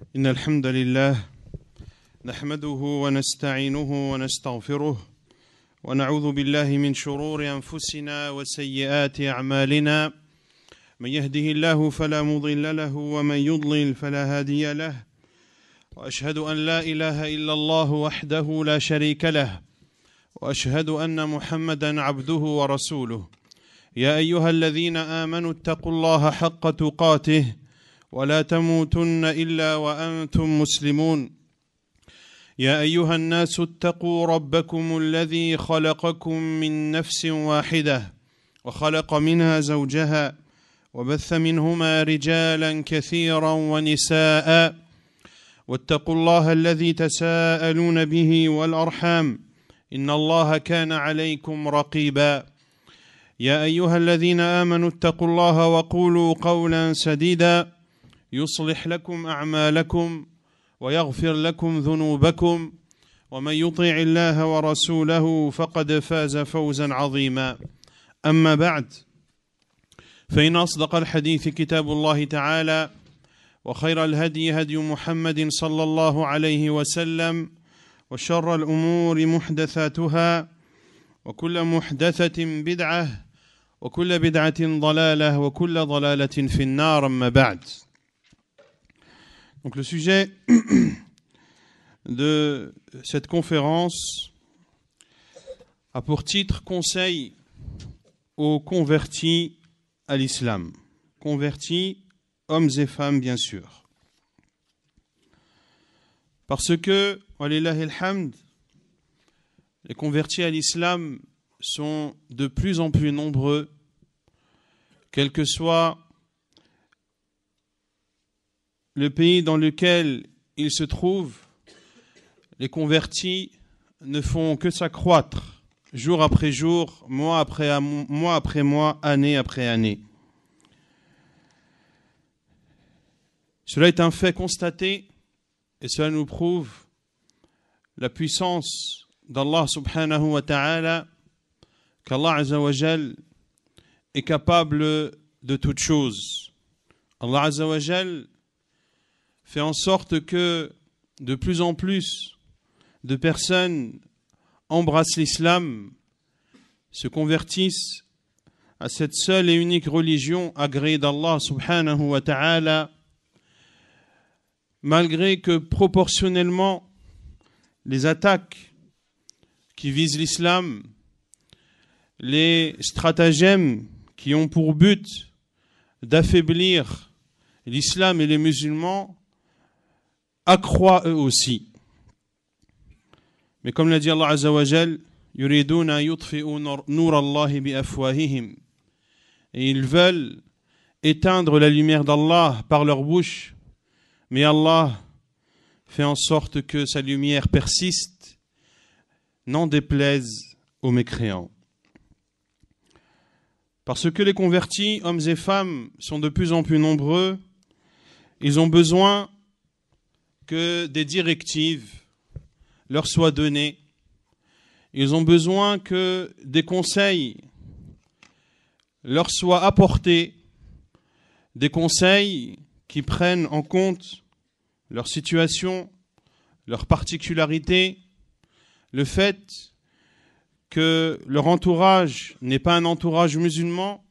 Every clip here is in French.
إن الحمد لله نحمده ونستعينه ونستغفره ونعوذ بالله من شرور أنفسنا وسيئات أعمالنا من يهده الله فلا مضل له ومن يضلل فلا هادي له وأشهد أن لا إله إلا الله وحده لا شريك له وأشهد أن محمدا عبده ورسوله يا أيها الذين آمنوا اتقوا الله حق تقاته ولا تموتن إلا وأنتم مسلمون يا أيها الناس اتقوا ربكم الذي خلقكم من نفس واحدة وخلق منها زوجها وبث منهما رجالا كثيرا ونساء واتقوا الله الذي تساءلون به والأرحام إن الله كان عليكم رقيبا يا أيها الذين آمنوا اتقوا الله وقولوا قولا سديدا يصلح لكم أعمالكم ويغفر لكم ذنوبكم ومن يطيع الله ورسوله فقد فاز فوزا عظيما أما بعد فإن أصدق الحديث كتاب الله تعالى وخير الهدي هدي محمد صلى الله عليه وسلم وشر الأمور محدثاتها وكل محدثة بدعة وكل بدعة ضلالة وكل ضلالة في النار أما بعد. Donc le sujet de cette conférence a pour titre Conseil aux convertis à l'islam. Convertis, hommes et femmes bien sûr. Parce que, walillahi alhamd, les convertis à l'islam sont de plus en plus nombreux, quel que soit le pays dans lequel ils se trouvent. Les convertis ne font que s'accroître jour après jour, mois après mois, année après année. Cela est un fait constaté et cela nous prouve la puissance d'Allah subhanahu wa ta'ala, qu'Allah azza wa jal est capable de toutes choses. Allah azza wa jal fait en sorte que de plus en plus de personnes embrassent l'islam, se convertissent à cette seule et unique religion agréée d'Allah subhanahu wa ta'ala, malgré que proportionnellement les attaques qui visent l'islam, les stratagèmes qui ont pour but d'affaiblir l'islam et les musulmans accroît eux aussi. Mais comme l'a dit Allah Azza wa Jal, yuriduna yutfi'u nur Allah bi afwahihim, et ils veulent éteindre la lumière d'Allah par leur bouche, mais Allah fait en sorte que sa lumière persiste, n'en déplaise aux mécréants. Parce que les convertis, hommes et femmes, sont de plus en plus nombreux, ils ont besoin que des directives leur soient données. Ils ont besoin que des conseils leur soient apportés, des conseils qui prennent en compte leur situation, leurs particularités, le fait que leur entourage n'est pas un entourage musulman,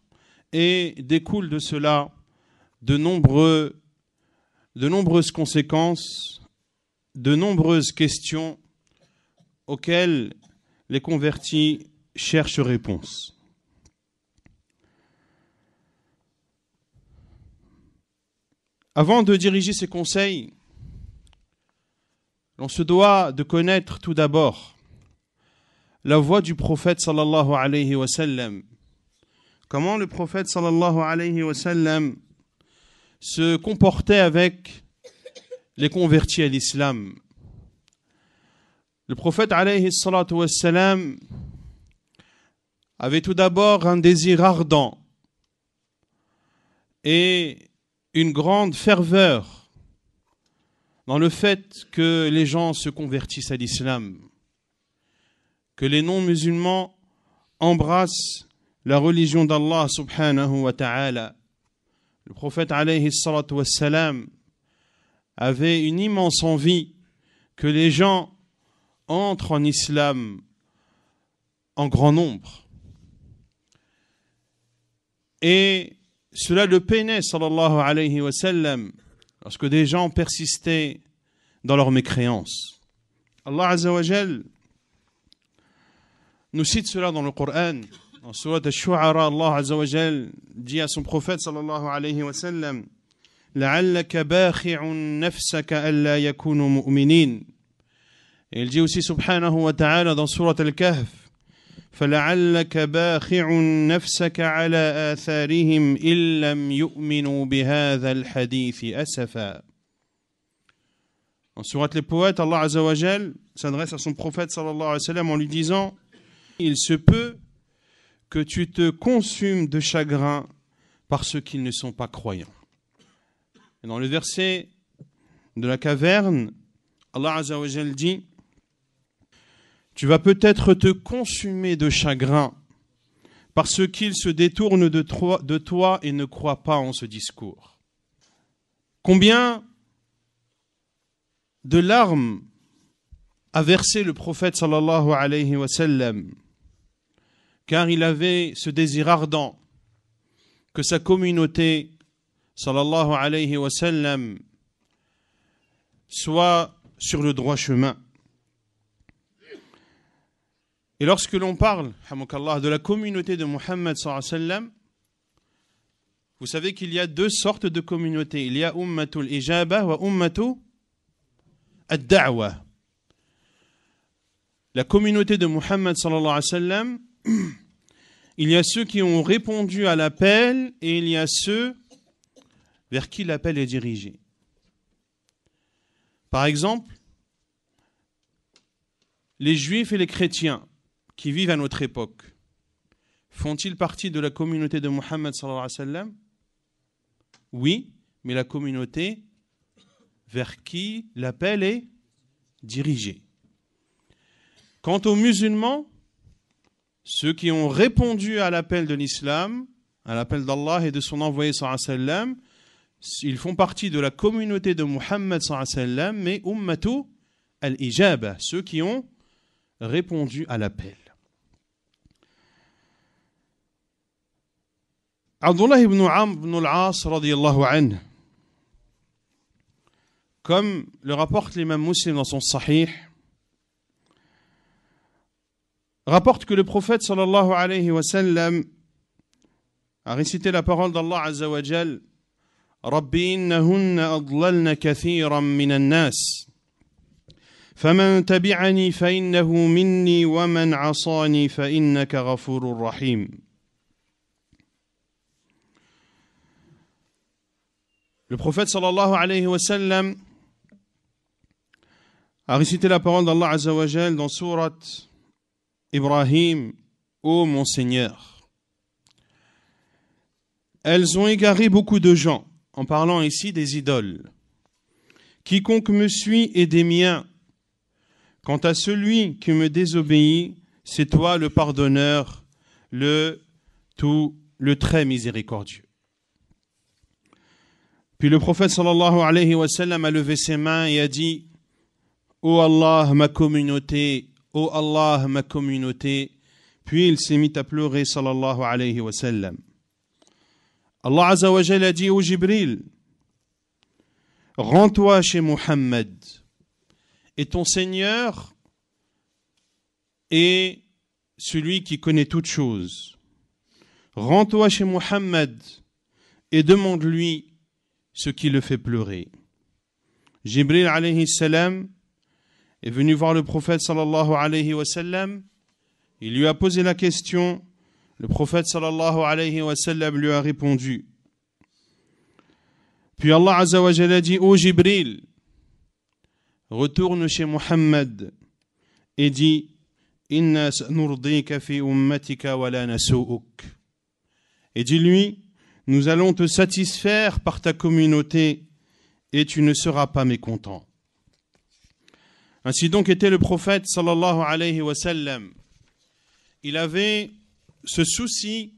et découle de cela de nombreuses conséquences, de nombreuses questions auxquelles les convertis cherchent réponse. Avant de diriger ces conseils, l'on se doit de connaître tout d'abord la voie du prophète sallallahu alayhi wa sallam. Comment le prophète sallallahu alayhi wa sallam se comportait avec les convertis à l'islam. Le prophète alayhi salatu wa sallam avait tout d'abord un désir ardent et une grande ferveur dans le fait que les gens se convertissent à l'islam, que les non-musulmans embrassent la religion d'Allah subhanahu wa ta'ala. Le prophète alayhi salatu wa salam avait une immense envie que les gens entrent en islam en grand nombre. Et cela le peinait, sallallahu alayhi wa sallam, lorsque des gens persistaient dans leur mécréance. Allah Azza wa Jal nous cite cela dans le Coran. En surat Ash-Shu'ara, Allah Azza wa Jal dit à son prophète sallallahu alayhi wa sallam: لَعَلَّكَ بَاخِعٌ نَفْسَكَ أَلَّا يَكُونُوا مُؤْمِنِينَ. Et il dit aussi subhanahu wa ta'ala dans surat Al-Kahf: فَلَعَلَّكَ بَاخِعٌ نَفْسَكَ عَلَى آثَارِهِمْ إِن لَّمْ يُؤْمِنُوا بِهَذَا الْحَدِيثِ أَسَفًا. En surat Les Poètes, Allah Azza wa Jal s'adresse à son prophète sallallahu alayhi wa sallam en lui disant: il se peut que tu te consumes de chagrin parce qu'ils ne sont pas croyants. Et dans le verset de la caverne, Allah Azza wa Jal dit: tu vas peut-être te consumer de chagrin parce qu'ils se détournent de toi et ne croient pas en ce discours. Combien de larmes a versé le prophète sallallahu alayhi wa sallam, car il avait ce désir ardent que sa communauté sallallahu alayhi wa sallam soit sur le droit chemin. Et lorsque l'on parle, hamakallah, de la communauté de Muhammad sallallahu alayhi wa sallam, vous savez qu'il y a deux sortes de communautés. Il y a ummatul ijaba wa ummatu ad-da'wa. La communauté de Muhammad sallallahu alayhi wa sallam, il y a ceux qui ont répondu à l'appel et il y a ceux vers qui l'appel est dirigé. Par exemple, les juifs et les chrétiens qui vivent à notre époque, font-ils partie de la communauté de Muhammad sallallahu alayhi wa sallam? Oui, mais la communauté vers qui l'appel est dirigé. Quant aux musulmans, ceux qui ont répondu à l'appel de l'islam, à l'appel d'Allah et de son envoyé sallallahu alayhi wa sallam, ils font partie de la communauté de Muhammad sallallahu alayhi wa sallam, mais ummatu al-ijaba, ceux qui ont répondu à l'appel. Abdullah ibn Amr ibn al-As radiyallahu anhu, comme le rapporte l'imam Muslim dans son Sahih, rapporte que le prophète sallallahu alayhi wa sallam a récité la parole d'Allah Azza wa Jal: Rabbi innahunna adlalna kathiran minan nas faman tabi'ani fa innahu minni wa man 'asani fa innaka ghafurur rahim. Le prophète sallallahu alayhi wa sallam a récité la parole d'Allah Azza wa Jal dans surat Ibrahim: ô mon Seigneur, elles ont égaré beaucoup de gens, en parlant ici des idoles. Quiconque me suit est des miens. Quant à celui qui me désobéit, c'est toi le pardonneur, le très miséricordieux. Puis le prophète sallallahu alayhi wa sallam a levé ses mains et a dit: ô Allah, ma communauté, ô Allah, ma communauté. Puis il s'est mis à pleurer sallallahu alayhi wa sallam. Allah Azza wa Jalla a dit: ô Jibril, rends-toi chez Muhammad et ton Seigneur est celui qui connaît toutes choses. Rends-toi chez Muhammad et demande-lui ce qui le fait pleurer. Jibril alayhi salam est venu voir le prophète sallallahu alayhi wa sallam. Il lui a posé la question. Le prophète sallallahu alayhi wa sallam lui a répondu. Puis Allah Azza wa Jalla dit: ô Jibril, retourne chez Muhammad et dit: inna sanurdika fi ummatika wa la nasu'uk. Et dis-lui: nous allons te satisfaire par ta communauté et tu ne seras pas mécontent. Ainsi donc était le prophète sallallahu alayhi wa sallam. Il avait ce souci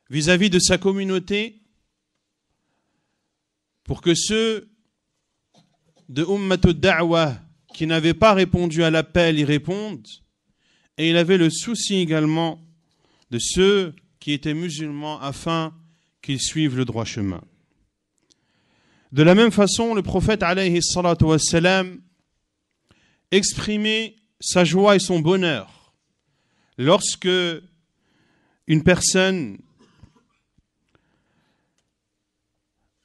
vis-à-vis de sa communauté pour que ceux de Ummatud Da'wah qui n'avaient pas répondu à l'appel y répondent, et il avait le souci également de ceux qui étaient musulmans afin qu'ils suivent le droit chemin. De la même façon, le prophète alayhi salatu wassalam exprimait sa joie et son bonheur lorsque une personne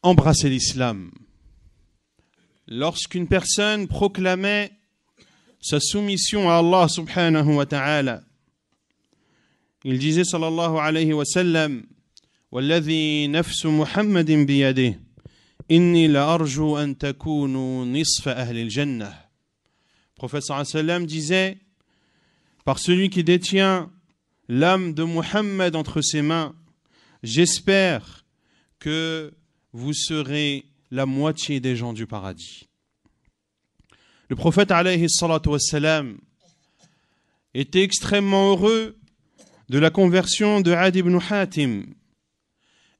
embrassait l'islam, lorsqu'une personne proclamait sa soumission à Allah subhanahu wa ta'ala. Il disait sallallahu alayhi wa sallam: Walladhi nafsu Muhammadin biyadih, inni la arju an takunu nisfa ahli al-jannah. Le prophète sallallahu alayhi wa sallam disait: par celui qui détient l'âme de Muhammad entre ses mains, j'espère que vous serez la moitié des gens du paradis. Le prophète alayhi salatu wassalam était extrêmement heureux de la conversion de Adi ibn Hatim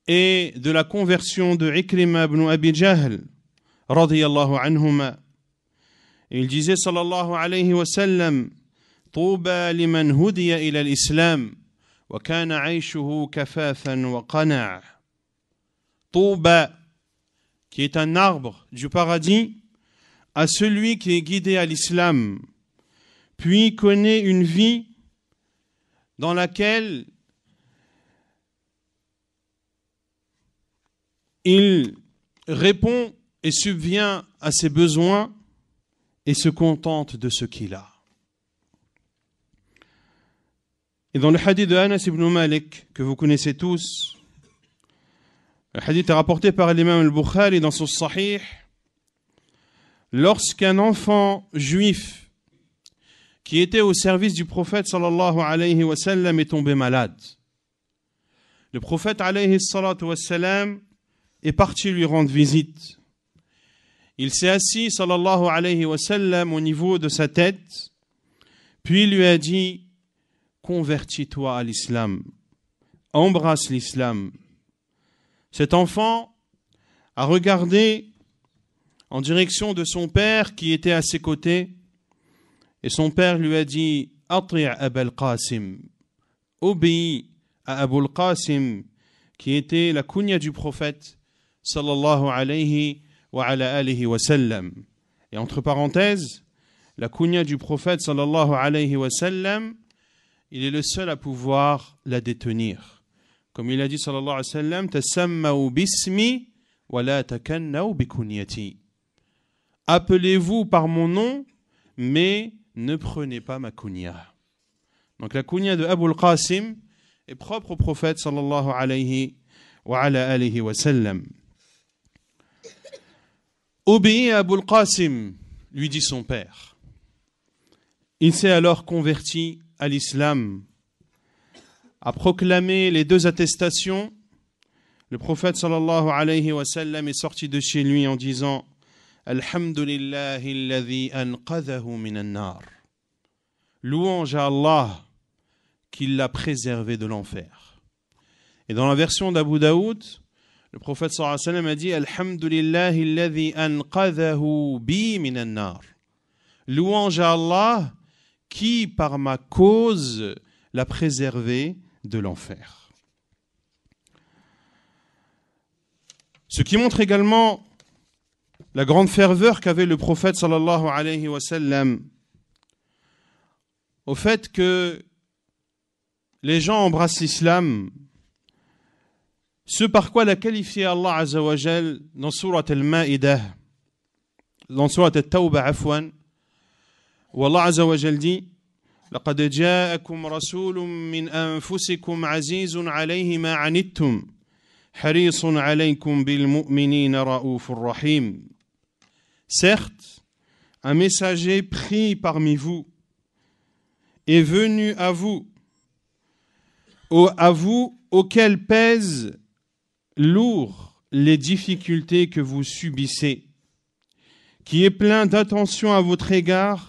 et de la conversion de Ikrima ibn Abi Jahl radiyallahu anhuma. Il disait sallallahu alayhi wa sallam: Touba liman hudiya ila al-islam wa kana aishuhu kafafan wa qana'. Touba, qui est un arbre du paradis, à celui qui est guidé à l'islam, puis connaît une vie dans laquelle il répond et subvient à ses besoins et se contente de ce qu'il a. Et dans le hadith de Anas ibn Malik, que vous connaissez tous, le hadith est rapporté par l'imam al-Bukhari dans son Sahih, lorsqu'un enfant juif qui était au service du prophète sallallahu alayhi wa sallam est tombé malade, le prophète alayhi salatu wa sallam est parti lui rendre visite. Il s'est assis sallallahu alayhi wa sallam au niveau de sa tête, puis il lui a dit: convertis-toi à l'islam, embrasse l'islam. Cet enfant a regardé en direction de son père qui était à ses côtés, et son père lui a dit: Ati' Abul Qasim, obéis à Abul Qasim, qui était la kunya du prophète sallallahu alayhi wa ala alihi wa sallam. Et entre parenthèses, la kunya du prophète sallallahu alayhi wa sallam, il est le seul à pouvoir la détenir. Comme il a dit sallallahu alayhi wa sallam: Tasammau bismi wa la takannau bikunyati. Appelez-vous par mon nom, mais ne prenez pas ma kunya. Donc la kunya de Abul Qasim est propre au prophète sallallahu alayhi wa ala alihi wa sallam. Obéis à Abul Qasim, lui dit son père. Il s'est alors converti à l'islam, a proclamé les deux attestations. Le prophète sallallahu alayhi wa sallam est sorti de chez lui en disant: Alhamdulillahi alladhi anqadhahu minan nar. Louange à Allah qui l'a préservé de l'enfer. Et dans la version d'Abu Daoud, le prophète sallallahu alayhi wa sallam a dit: Alhamdulillahi alladhi anqadhahu bi minan nar. Louange à Allah qui, par ma cause, l'a préservé de l'enfer. Ce qui montre également la grande ferveur qu'avait le prophète sallallahu alayhi wa sallam au fait que les gens embrassent l'islam, ce par quoi l'a qualifié Allah Azza wa Jal dans Surat al-Ma'idah, dans Surat al-Tawbah afwan, où Allah Azza wa Jal dit: لقد جاءكم رسول من أنفسكم عزيز عليه ما عنتم حريص عليكم بالمؤمنين رؤوف رحيم. Certes, un messager pris parmi vous est venu à vous auquel pèsent lourd les difficultés que vous subissez, qui est plein d'attention à votre égard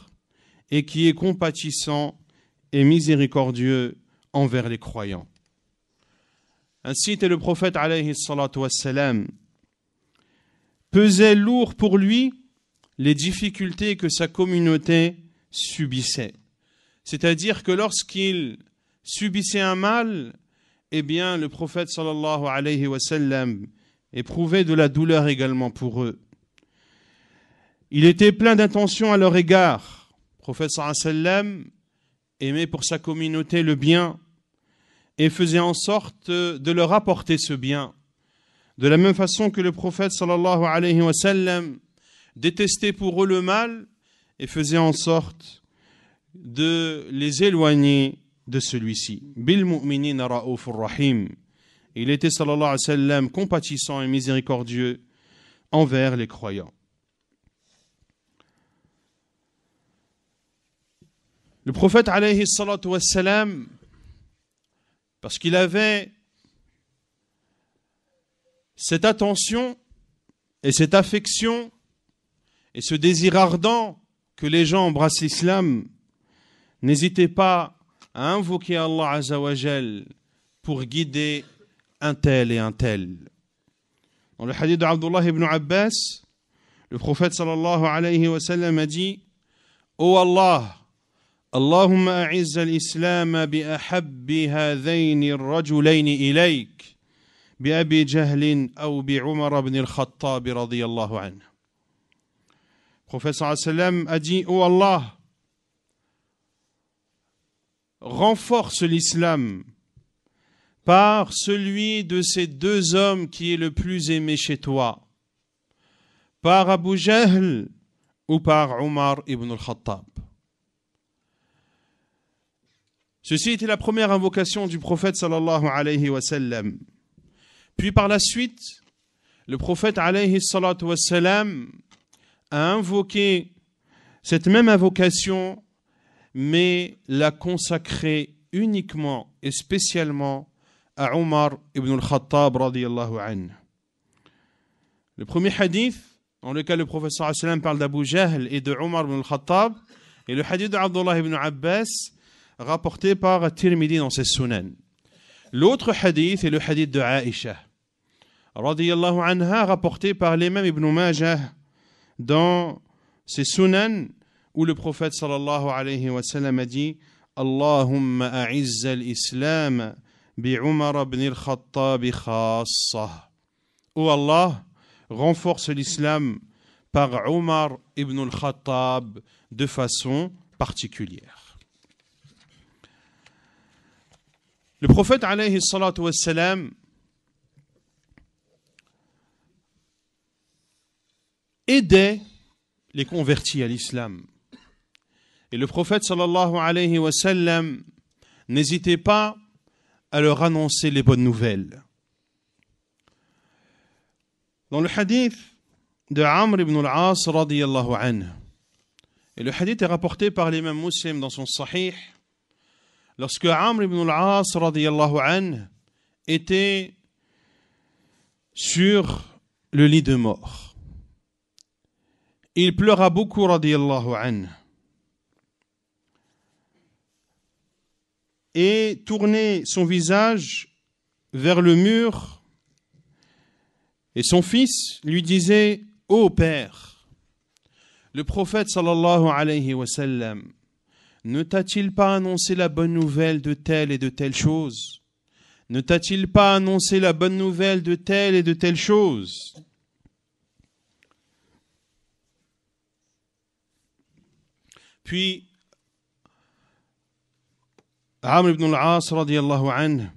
et qui est compatissant et miséricordieux envers les croyants. Ainsi était le prophète alayhi salatu wassalam. Pesait lourd pour lui les difficultés que sa communauté subissait. C'est-à-dire que lorsqu'il subissait un mal, eh bien le prophète sallallahu alayhi wa sallam éprouvait de la douleur également pour eux. Il était plein d'intentions à leur égard. Le prophète sallallahu alayhi wa sallam aimait pour sa communauté le bien et faisait en sorte de leur apporter ce bien. De la même façon que le prophète sallallahu alayhi wa sallam détestait pour eux le mal et faisait en sorte de les éloigner de celui-ci. Bil mu'minina ra'ufur rahim. Il était sallallahu alayhi wa sallam compatissant et miséricordieux envers les croyants. Le prophète alayhi salatu wa salam, parce qu'il avait cette attention et cette affection et ce désir ardent que les gens embrassent l'islam, n'hésitez pas à invoquer Allah Azza wa Jal pour guider un tel et un tel. Dans le hadith d'Abdullah ibn Abbas, le prophète sallallahu alayhi wa sallam a dit: Ô Allah, Allahumma a'izz al-islam bi ahabbi hadhayn ar-rajulayn ilayk, bi Abi Jahl ou bi Umar ibn al-Khattab radiyallahu anhu. Le prophète sallallahu alayhi wa sallam a dit: Ô Allah, renforce l'islam par celui de ces deux hommes qui est le plus aimé chez toi, par Abu Jahl ou par Umar ibn al-Khattab. Ceci était la première invocation du prophète sallallahu alayhi wa sallam. Puis par la suite, le prophète alayhi salatu wa sallam a invoqué cette même invocation, mais l'a consacrée uniquement et spécialement à Umar ibn al-Khattab radiyallahu anhu. Le premier hadith dans lequel le prophète sallallahu alayhi wa sallam parle d'Abu Jahl et de Umar ibn al-Khattab est le hadith d'Abdullah ibn Abbas rapporté par At-Tirmidhi dans ses Sunan. L'autre hadith est le hadith de Aïcha radiyallahu anha rapporté par l'imam Ibn Majah dans ses Sunan, où le prophète sallallahu alayhi wa sallam a dit: Allahumma a'izz al-islam bi Umar ibn al-Khattab khassa. Ô Allah, renforce l'islam par Umar ibn al-Khattab de façon particulière. Le prophète alayhi salatu wa sallam aidait les convertis à l'islam. Et le prophète sallallahu alayhi wa sallam n'hésitait pas à leur annoncer les bonnes nouvelles. Dans le hadith de Amr ibn al-As radiyallahu anhu, et le hadith est rapporté par l'imam Muslim dans son Sahih, lorsque Amr ibn al-As radiyallahu anhu était sur le lit de mort. Il pleura beaucoup radiyallahu anhu. Et tournait son visage vers le mur, et son fils lui disait: Ô père, le prophète sallallahu alayhi wa sallam ne t'a-t-il pas annoncé la bonne nouvelle de telle et de telle chose? Ne t'a-t-il pas annoncé la bonne nouvelle de telle et de telle chose? Puis Amr ibn al-As radiyallahu anhu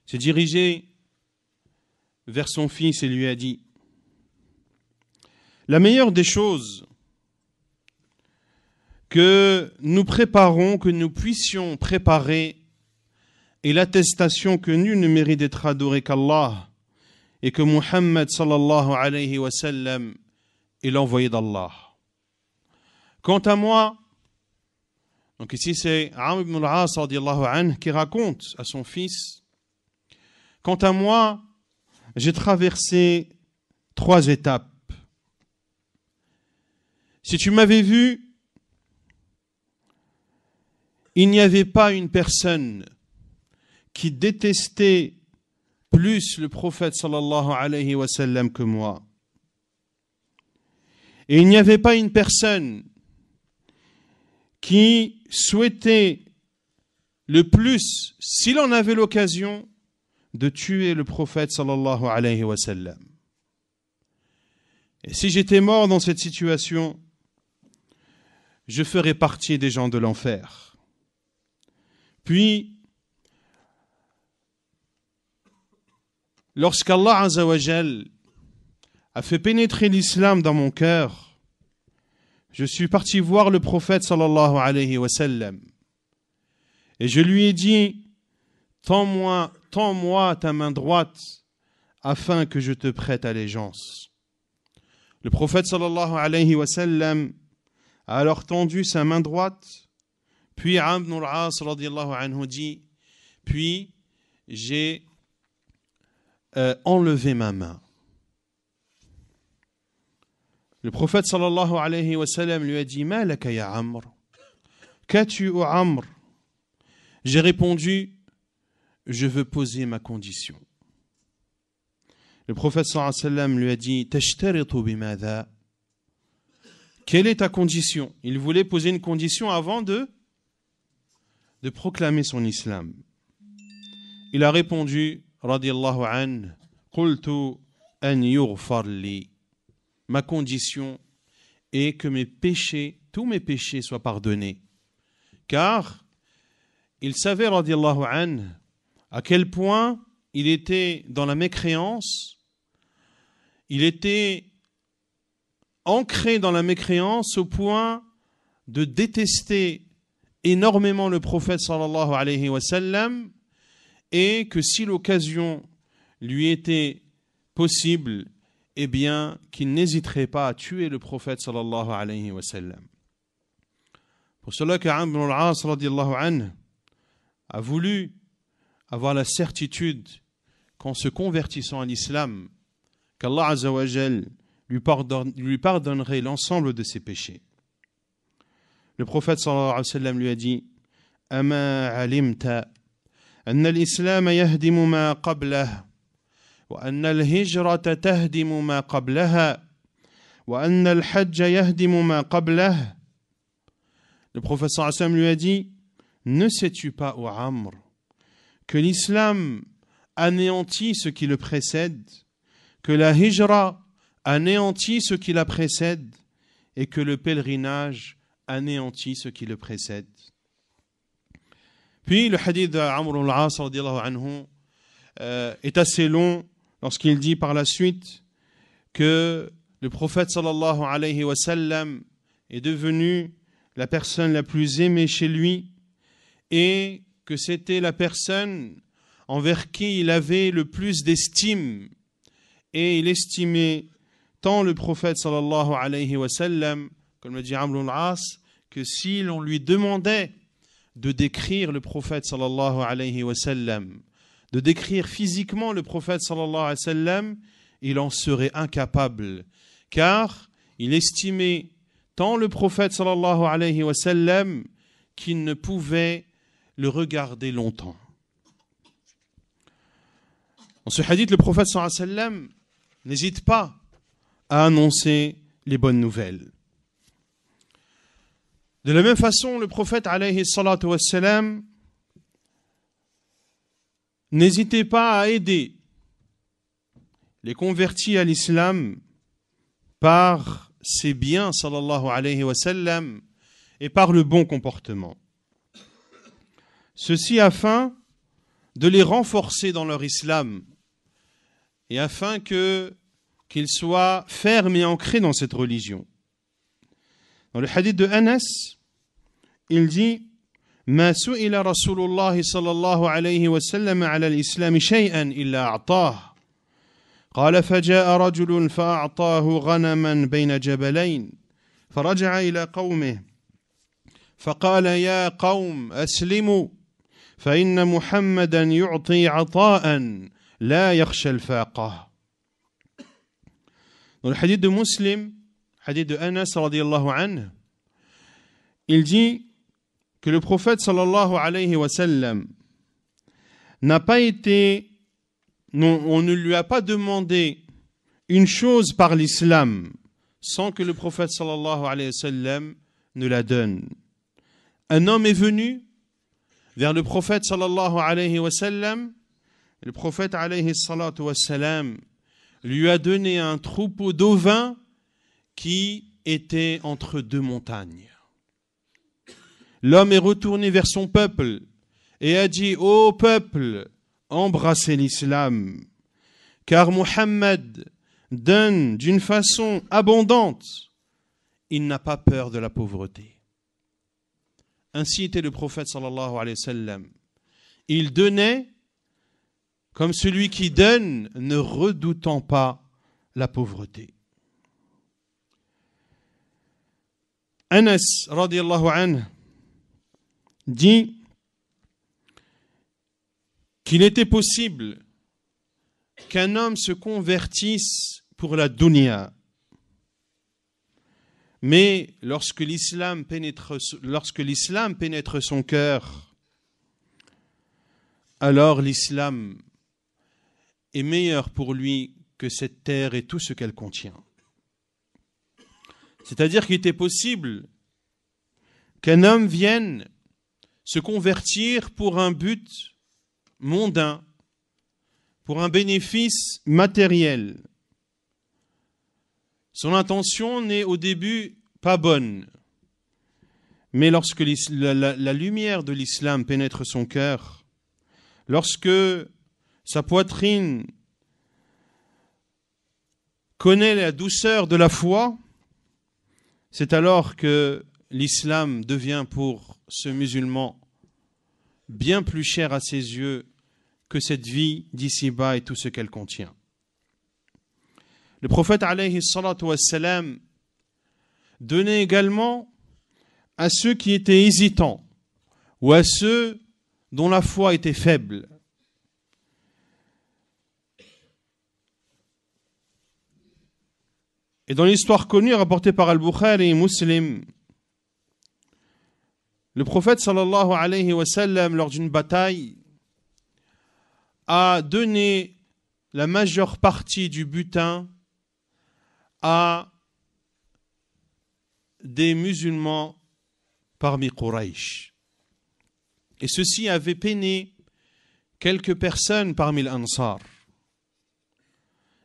s'est dirigé vers son fils et lui a dit: la meilleure des choses que nous préparons, que nous puissions préparer, est l'attestation que nul ne mérite d'être adoré qu'Allah et que Muhammad sallallahu alayhi wa sallam est l'envoyé d'Allah. Quant à moi, donc ici c'est Amr ibn al-As radiyallahu anhu qui raconte à son fils: quant à moi, j'ai traversé 3 étapes. Si tu m'avais vu, il n'y avait pas une personne qui détestait plus le prophète sallallahu alayhi wa sallam que moi. Et il n'y avait pas une personne qui souhaitait le plus, s'il en avait l'occasion, de tuer le prophète sallallahu alayhi wa sallam. Et si j'étais mort dans cette situation, je ferais partie des gens de l'enfer. Puis, lorsqu'Allah Azza wa Jal a fait pénétrer l'islam dans mon cœur, je suis parti voir le prophète sallallahu alayhi wa sallam. Et je lui ai dit, tends-moi ta main droite afin que je te prête allégeance. Le prophète sallallahu alayhi wa sallam a alors tendu sa main droite, puis Amr ibn al-As radiyallahu anhu dit, puis j'ai enlevé ma main. Le prophète sallallahu alayhi wa sallam lui a dit, Ma laka ya Amr? Qu'as-tu, ô Amr? J'ai répondu, je veux poser ma condition. Le prophète sallallahu alayhi wa sallam lui a dit, Tashtaritu bimadha? Quelle est ta condition? Il voulait poser une condition avant de proclamer son islam. Il a répondu, radiyallahu anhu, Qultu an yughfar li. Ma condition est que mes péchés, tous mes péchés soient pardonnés. Car il savait, radiyallahu anhu, à quel point il était dans la mécréance, il était ancré dans la mécréance au point de détester énormément le prophète sallallahu alayhi wa sallam, et que si l'occasion lui était possible, eh bien qu'il n'hésiterait pas à tuer le prophète sallallahu alayhi wa sallam. Pour cela que Amr ibn al-As radiyallahu anhu a voulu avoir la certitude qu'en se convertissant à l'islam, qu'Allah Azza wa Jal lui pardonnerait l'ensemble de ses péchés. Le prophète sallallahu alayhi wa sallam lui a dit, Ama alimta anna al-islam yahdimu ma qablah wa anna al-hijrata tahdimu ma qablaha wa anna al-hajja yahdimu ma qablah. Le prophète sallallahu alayhi wa sallam lui a dit, ne sais-tu pas, ô Amr, que l'islam anéantit ce qui le précède, que la hijra anéantit ce qui la précède et que le pèlerinage anéantit ce qui le précède. Puis le hadith d'Amr ibn al-As radiyallahu anhu est assez long lorsqu'il dit par la suite que le prophète sallallahu alayhi wa sallam est devenu la personne la plus aimée chez lui et que c'était la personne envers qui il avait le plus d'estime, et il estimait tant le prophète sallallahu alayhi wa sallam, comme le dit Amr ibn al-As, que si l'on lui demandait de décrire le prophète sallallahu alayhi wa sallam, de décrire physiquement le prophète sallallahu alayhi wa sallam, il en serait incapable, car il estimait tant le prophète sallallahu alayhi wa sallam qu'il ne pouvait le regarder longtemps. Dans ce hadith, le prophète sallallahu alayhi wa sallam n'hésite pas à annoncer les bonnes nouvelles. De la même façon, le prophète alayhi salatu wa sallam n'hésitait pas à aider les convertis à l'islam par ses biens sallallahu alayhi wa sallam et par le bon comportement. Ceci afin de les renforcer dans leur islam et afin qu'ils soient fermes et ancrés dans cette religion. Dans le hadith de Anas, il dit ما سئل رسول الله صلى الله عليه وسلم على الإسلام شيئا إلا أعطاه قال فجاء رجل فأعطاه غنما بين جبلين فرجع إلى قومه فقال يا قوم أسلموا فإن محمدا يعطي عطاء لا يخشى الفاقة. Dans le hadith de Muslim, hadith de Anas radiyallahu anhu, il dit que le prophète sallallahu alayhi wa sallam n'a pas été, non, on ne lui a pas demandé une chose par l'islam sans que le prophète sallallahu alayhi wa sallam ne la donne. Un homme est venu vers le prophète sallallahu alayhi wa sallam. Le prophète alayhi salatu wa sallam lui a donné un troupeau d'ovins qui était entre deux montagnes. L'homme est retourné vers son peuple et a dit: ô peuple, embrassez l'islam, car Muhammad donne d'une façon abondante. Il n'a pas peur de la pauvreté. Ainsi était le prophète sallallahu alayhi wa sallam. Il donnait comme celui qui donne, ne redoutant pas la pauvreté. Anas radiyallahu anhu dit qu'il était possible qu'un homme se convertisse pour la dunya. Mais lorsque l'islam pénètre son cœur, alors l'islam est meilleur pour lui que cette terre et tout ce qu'elle contient. C'est-à-dire qu'il était possible qu'un homme vienne se convertir pour un but mondain, pour un bénéfice matériel. Son intention n'est au début pas bonne, mais lorsque la lumière de l'islam pénètre son cœur, lorsque sa poitrine connaît la douceur de la foi, c'est alors que l'islam devient pour ce musulman bien plus cher à ses yeux que cette vie d'ici-bas et tout ce qu'elle contient. Le prophète alayhi salatu wassalam donnait également à ceux qui étaient hésitants ou à ceux dont la foi était faible. Et dans l'histoire connue rapportée par Al-Bukhari et Muslim, le prophète sallallahu alayhi wa sallam, lors d'une bataille, a donné la majeure partie du butin à des musulmans parmi Quraysh. Et ceci avait peiné quelques personnes parmi l'Ansar.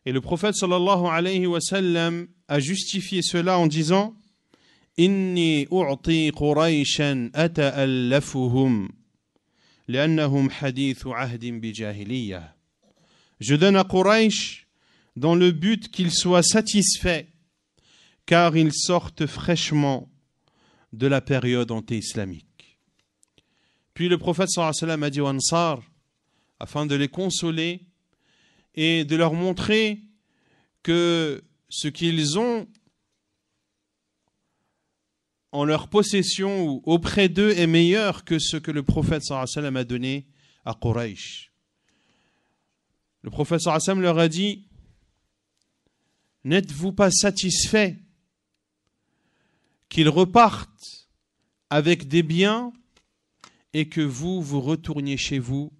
Et le prophète sallallahu alayhi wa sallam a justifié cela en disant: Inni u'ti Qurayshan ata'allafuhum li'annahum hadithu ahdin bi jahiliyyah. Je donne à Quraysh dans le but qu'ils soient satisfaits, car ils sortent fraîchement de la période anté-islamique. Puis le prophète sallallahu alayhi wa sallam a dit aux Ansar, afin de les consoler et de leur montrer que ce qu'ils ont en leur possession ou auprès d'eux est meilleur que ce que le prophète sallallahu alayhi wa sallam a donné à Quraysh. Le prophète sallallahu alayhi wa sallam leur a dit: n'êtes-vous pas satisfaits qu'ils repartent avec des biens et que vous retourniez chez vous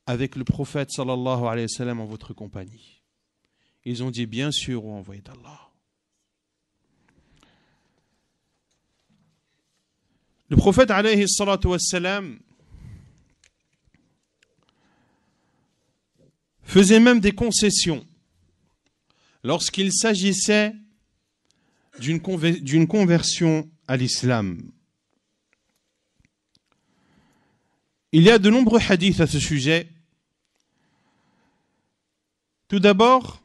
avec le prophète sallallahu alayhi wa sallam en votre compagnie? Ils ont dit: bien sûr, ô envoyé d'Allah. Le prophète alayhi salatu wa sallam faisait même des concessions lorsqu'il s'agissait d'une conversion à l'islam. Il y a de nombreux hadiths à ce sujet. Tout d'abord,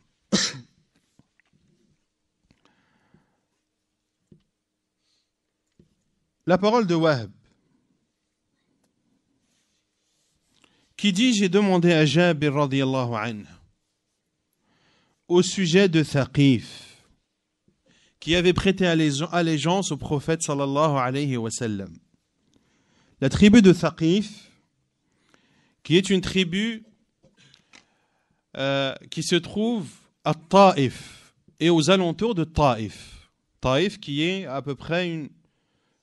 la parole de Wahb, qui dit: j'ai demandé à Jabir radiyallahu anhu au sujet de Thaqif, qui avait prêté allégeance au prophète sallallahu alayhi wa sallam. La tribu de Thaqif, qui est une tribu qui se trouve à Taïf et aux alentours de Taïf. Taïf qui est à peu près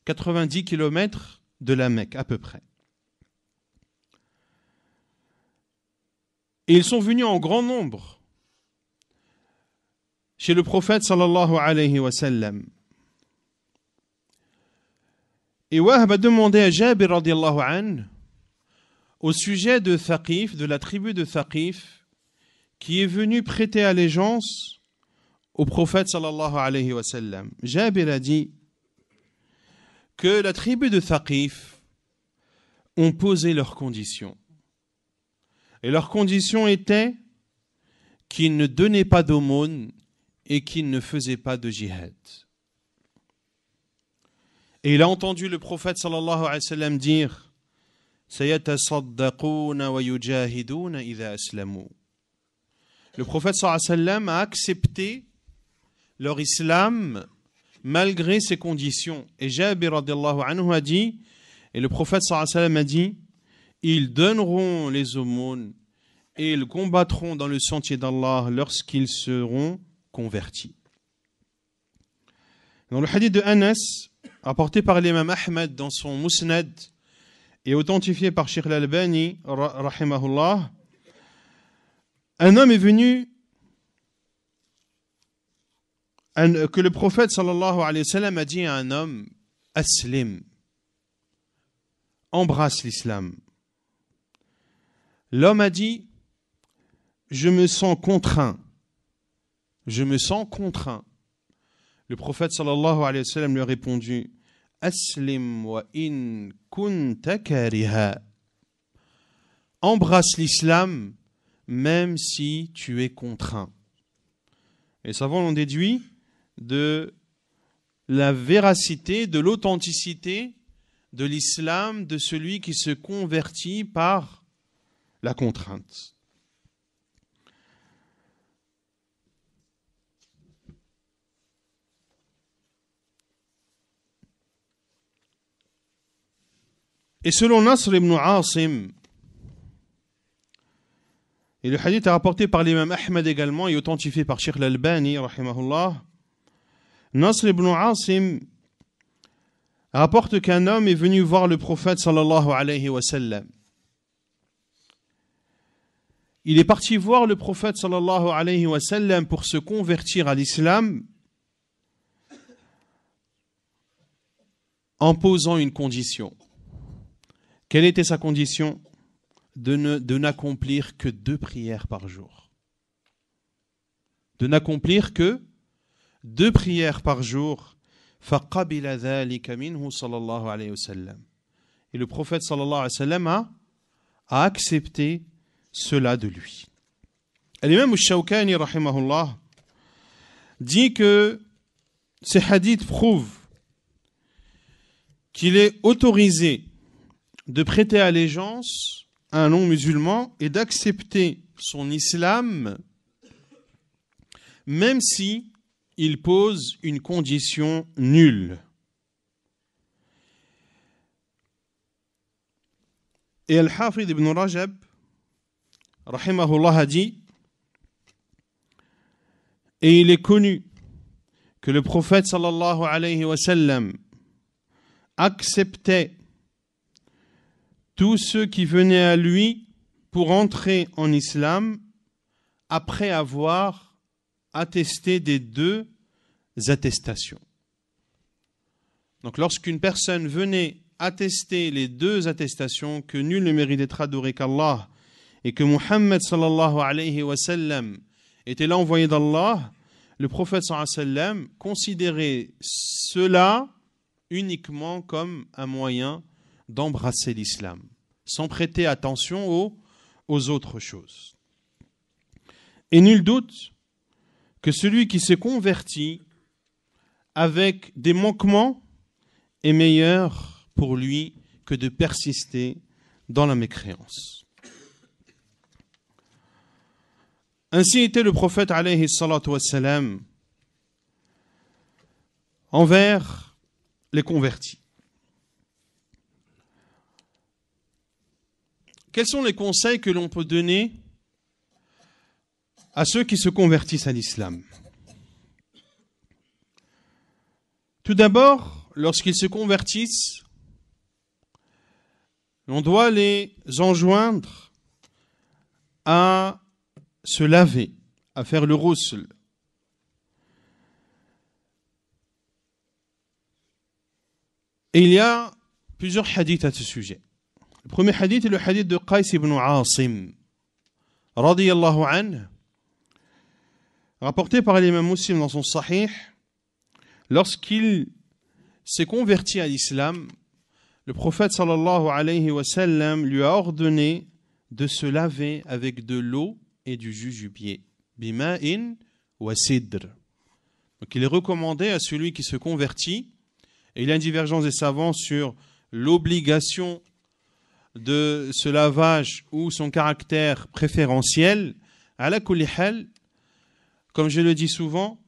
90 km de la Mecque, à peu près. Et ils sont venus en grand nombre chez le prophète sallallahu alayhi wa sallam. Et Wahb a demandé à Jabir radiallahu anhu au sujet de Thaqif, de la tribu de Thaqif, qui est venu prêter allégeance au prophète sallallahu alayhi wa sallam. Jabir a dit que la tribu de Thaqif ont posé leurs conditions. Et leurs conditions étaient qu'ils ne donnaient pas d'aumône et qu'ils ne faisaient pas de jihad. Et il a entendu le prophète sallallahu alayhi wa sallam dire Sayatasaddaquna wa yujahiduna idha aslamu. Le prophète sallallahu alayhi wa sallam a accepté leur islam malgré ces conditions. Et Jabir radiallahu anhu a dit, et le prophète sallallahu alayhi wa sallam a dit, ils donneront les aumônes et ils combattront dans le sentier d'Allah lorsqu'ils seront convertis. Dans le hadith de Anas, rapporté par l'imam Ahmed dans son Musnad et authentifié par Sheikh al-Albani, rahimahullah, un homme est venu que le prophète sallallahu alayhi wa sallam a dit à un homme, Aslim, embrasse l'islam. L'homme a dit, je me sens contraint. Je me sens contraint. Le prophète sallallahu alayhi wa sallam lui a répondu, Aslim wa in kunta kariha. Embrasse l'islam même si tu es contraint. Et les savants l'ont déduit de la véracité, de l'authenticité de l'islam de celui qui se convertit par la contrainte. Et selon Nasr ibn Asim, et le hadith est rapporté par l'imam Ahmed également et authentifié par Sheikh al-Albani, rahimahullah, Nasr ibn Asim rapporte qu'un homme est venu voir le prophète sallallahu alayhi wa sallam. Il est parti voir le prophète sallallahu alayhi wa sallam pour se convertir à l'islam en posant une condition. Quelle était sa condition? De n'accomplir que 2 prières par jour. De n'accomplir que 2 prières par jour. فَقَبِلَ ذَلِكَ مِنْهُ صَلَى اللَّهُ عَلَيْهِ وَسَلَّمَ. Et le prophète sallallahu alayhi wa sallam a accepté cela de lui. L'imam al-Shawkani rahimahullah dit que ces hadiths prouvent qu'il est autorisé de prêter allégeance à un non-musulman et d'accepter son islam même si il pose une condition nulle. Et Al-Hafid ibn Rajab rahimahullah a dit, et il est connu que le prophète sallallahu alayhi wa sallam acceptait tous ceux qui venaient à lui pour entrer en islam après avoir attesté des 2 attestations. Donc lorsqu'une personne venait attester les 2 attestations que nul ne mérite d'être adoré qu'Allah et que Muhammad sallallahu alayhi wa sallam était l'envoyé d'Allah, le prophète sallallahu alayhi wa sallam considérait cela uniquement comme un moyen d'embrasser l'islam, sans prêter attention aux autres choses. Et nul doute que celui qui se convertit avec des manquements est meilleur pour lui que de persister dans la mécréance. Ainsi était le prophète alayhi salatu wassalam envers les convertis. Quels sont les conseils que l'on peut donner à ceux qui se convertissent à l'islam? Tout d'abord, lorsqu'ils se convertissent, on doit les enjoindre à se laver, à faire le ghusl, Et il y a plusieurs hadiths à ce sujet. Le premier hadith est le hadith de Qais ibn Asim, radiyallahu anhu, rapporté par l'imam Muslim dans son Sahih. Lorsqu'il s'est converti à l'islam, le prophète sallallahu alayhi wa sallam lui a ordonné de se laver avec de l'eau et du jujubier. Bima'in wa sidr. Donc il est recommandé à celui qui se convertit, et il y a une divergence des savants sur l'obligation de ce lavage ou son caractère préférentiel. Ala kulli hal, comme je le dis souvent,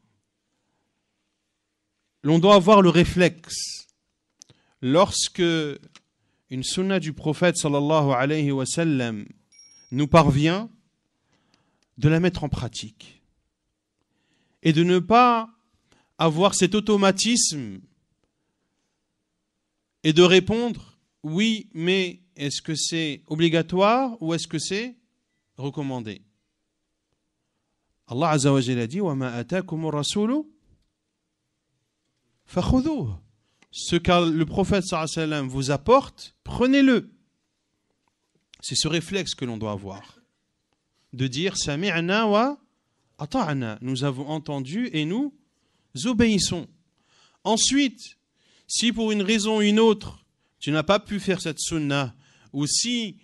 l'on doit avoir le réflexe, lorsque une sunna du prophète sallallahu alayhi wa sallam nous parvient, de la mettre en pratique et de ne pas avoir cet automatisme et de répondre oui, mais est-ce que c'est obligatoire ou est-ce que c'est recommandé? Allah Azza wa Jalla dit wa ma atakumur rasulu fakhudhuhu. Ce que le prophète sallallahu alayhi wa sallam vous apporte, prenez-le. C'est ce réflexe que l'on doit avoir, de dire sami'na wa ata'na, nous avons entendu et nous obéissons. Ensuite, si pour une raison ou une autre tu n'as pas pu faire cette sunna, ou si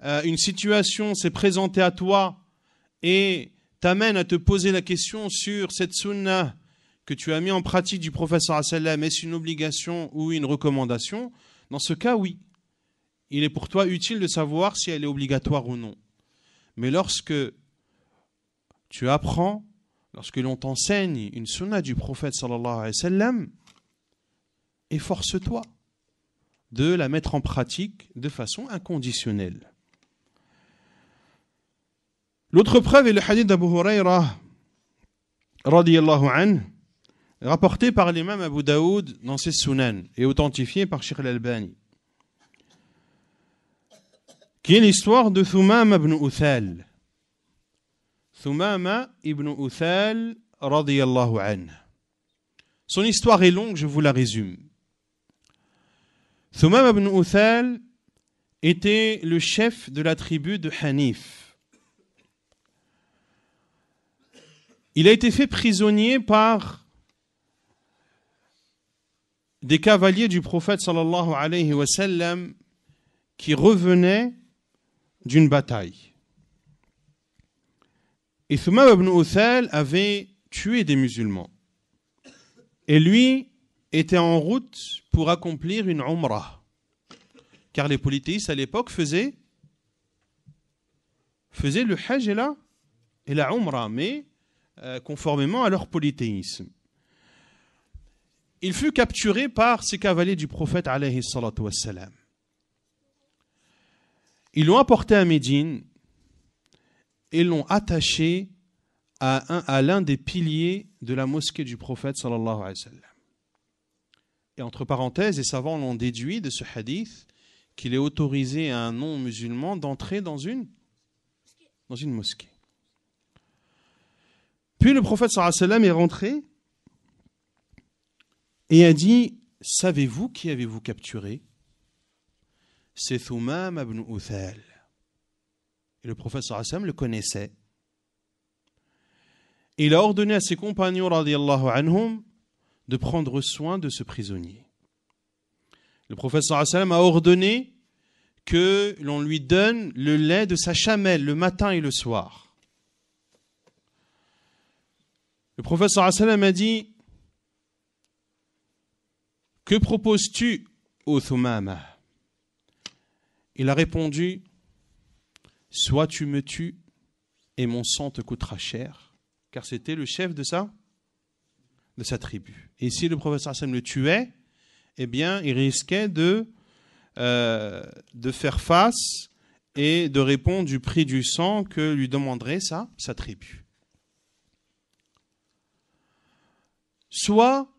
une situation s'est présentée à toi et t'amène à te poser la question sur cette sunna que tu as mis en pratique du prophète sallallahu alayhi wa sallam, est-ce une obligation ou une recommandation? Dans ce cas, oui. Il est pour toi utile de savoir si elle est obligatoire ou non. Mais lorsque tu apprends, lorsque l'on t'enseigne une sunna du prophète sallallahu alayhi wa sallam, efforce-toi de la mettre en pratique de façon inconditionnelle. L'autre preuve est le hadith d'Abu Huraira radiyallahu anhu, rapporté par l'imam Abu Daoud dans ses Sunan et authentifié par Sheikh al-Albani, qui est l'histoire de Thumama ibn Uthal. Thumama ibn Uthal radiyallahu anhu. Son histoire est longue, je vous la résume. Thumama ibn Uthal était le chef de la tribu de Hanif. Il a été fait prisonnier par des cavaliers du prophète sallallahu alayhi wa sallam qui revenaient d'une bataille. Et Thumama ibn Uthal avait tué des musulmans. Et lui était en route pour accomplir une umrah. Car les polythéistes à l'époque faisaient le hajj et la umrah, mais conformément à leur polythéisme. Il fut capturé par ces cavaliers du prophète alayhi salatu wassalam. Ils l'ont apporté à Médine et l'ont attaché à l'un des piliers de la mosquée du prophète sallallahu alayhi wa sallam. Et entre parenthèses, les savants l'ont déduit de ce hadith qu'il est autorisé à un non-musulman d'entrer dans une mosquée. Puis le prophète sallallahu alayhi wa sallam est rentré et a dit: savez-vous qui avez-vous capturé? C'est Thumama ibn Uthal. Et le prophète sallallahu alayhi wa sallam le connaissait. Et il a ordonné à ses compagnons radiyallahu anhum de prendre soin de ce prisonnier. Le prophète sallallahu alayhi wa sallam a ordonné que l'on lui donne le lait de sa chamelle le matin et le soir. Le prophète sallallahu alayhi wa sallam a dit: que proposes-tu, ô Thumama? Il a répondu: soit tu me tues et mon sang te coûtera cher, car c'était le chef de sa tribu. Et si le prophète sallallahu alayhi wa sallam le tuait, eh bien, il risquait de faire face et de répondre du prix du sang que lui demanderait sa tribu. Soit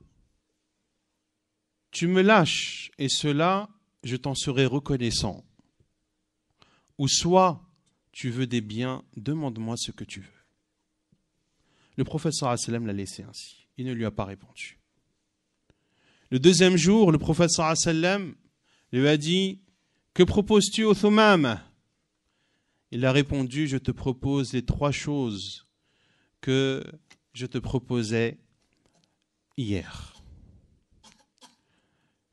tu me lâches et cela, je t'en serai reconnaissant. Ou soit tu veux des biens, demande-moi ce que tu veux. Le prophète sallallahu alayhi wa sallam l'a laissé ainsi. Il ne lui a pas répondu. Le deuxième jour, le prophète sallallahu alayhi wa sallam lui a dit « Que proposes-tu au Thumama ?» Il a répondu « Je te propose les 3 choses que je te proposais hier. »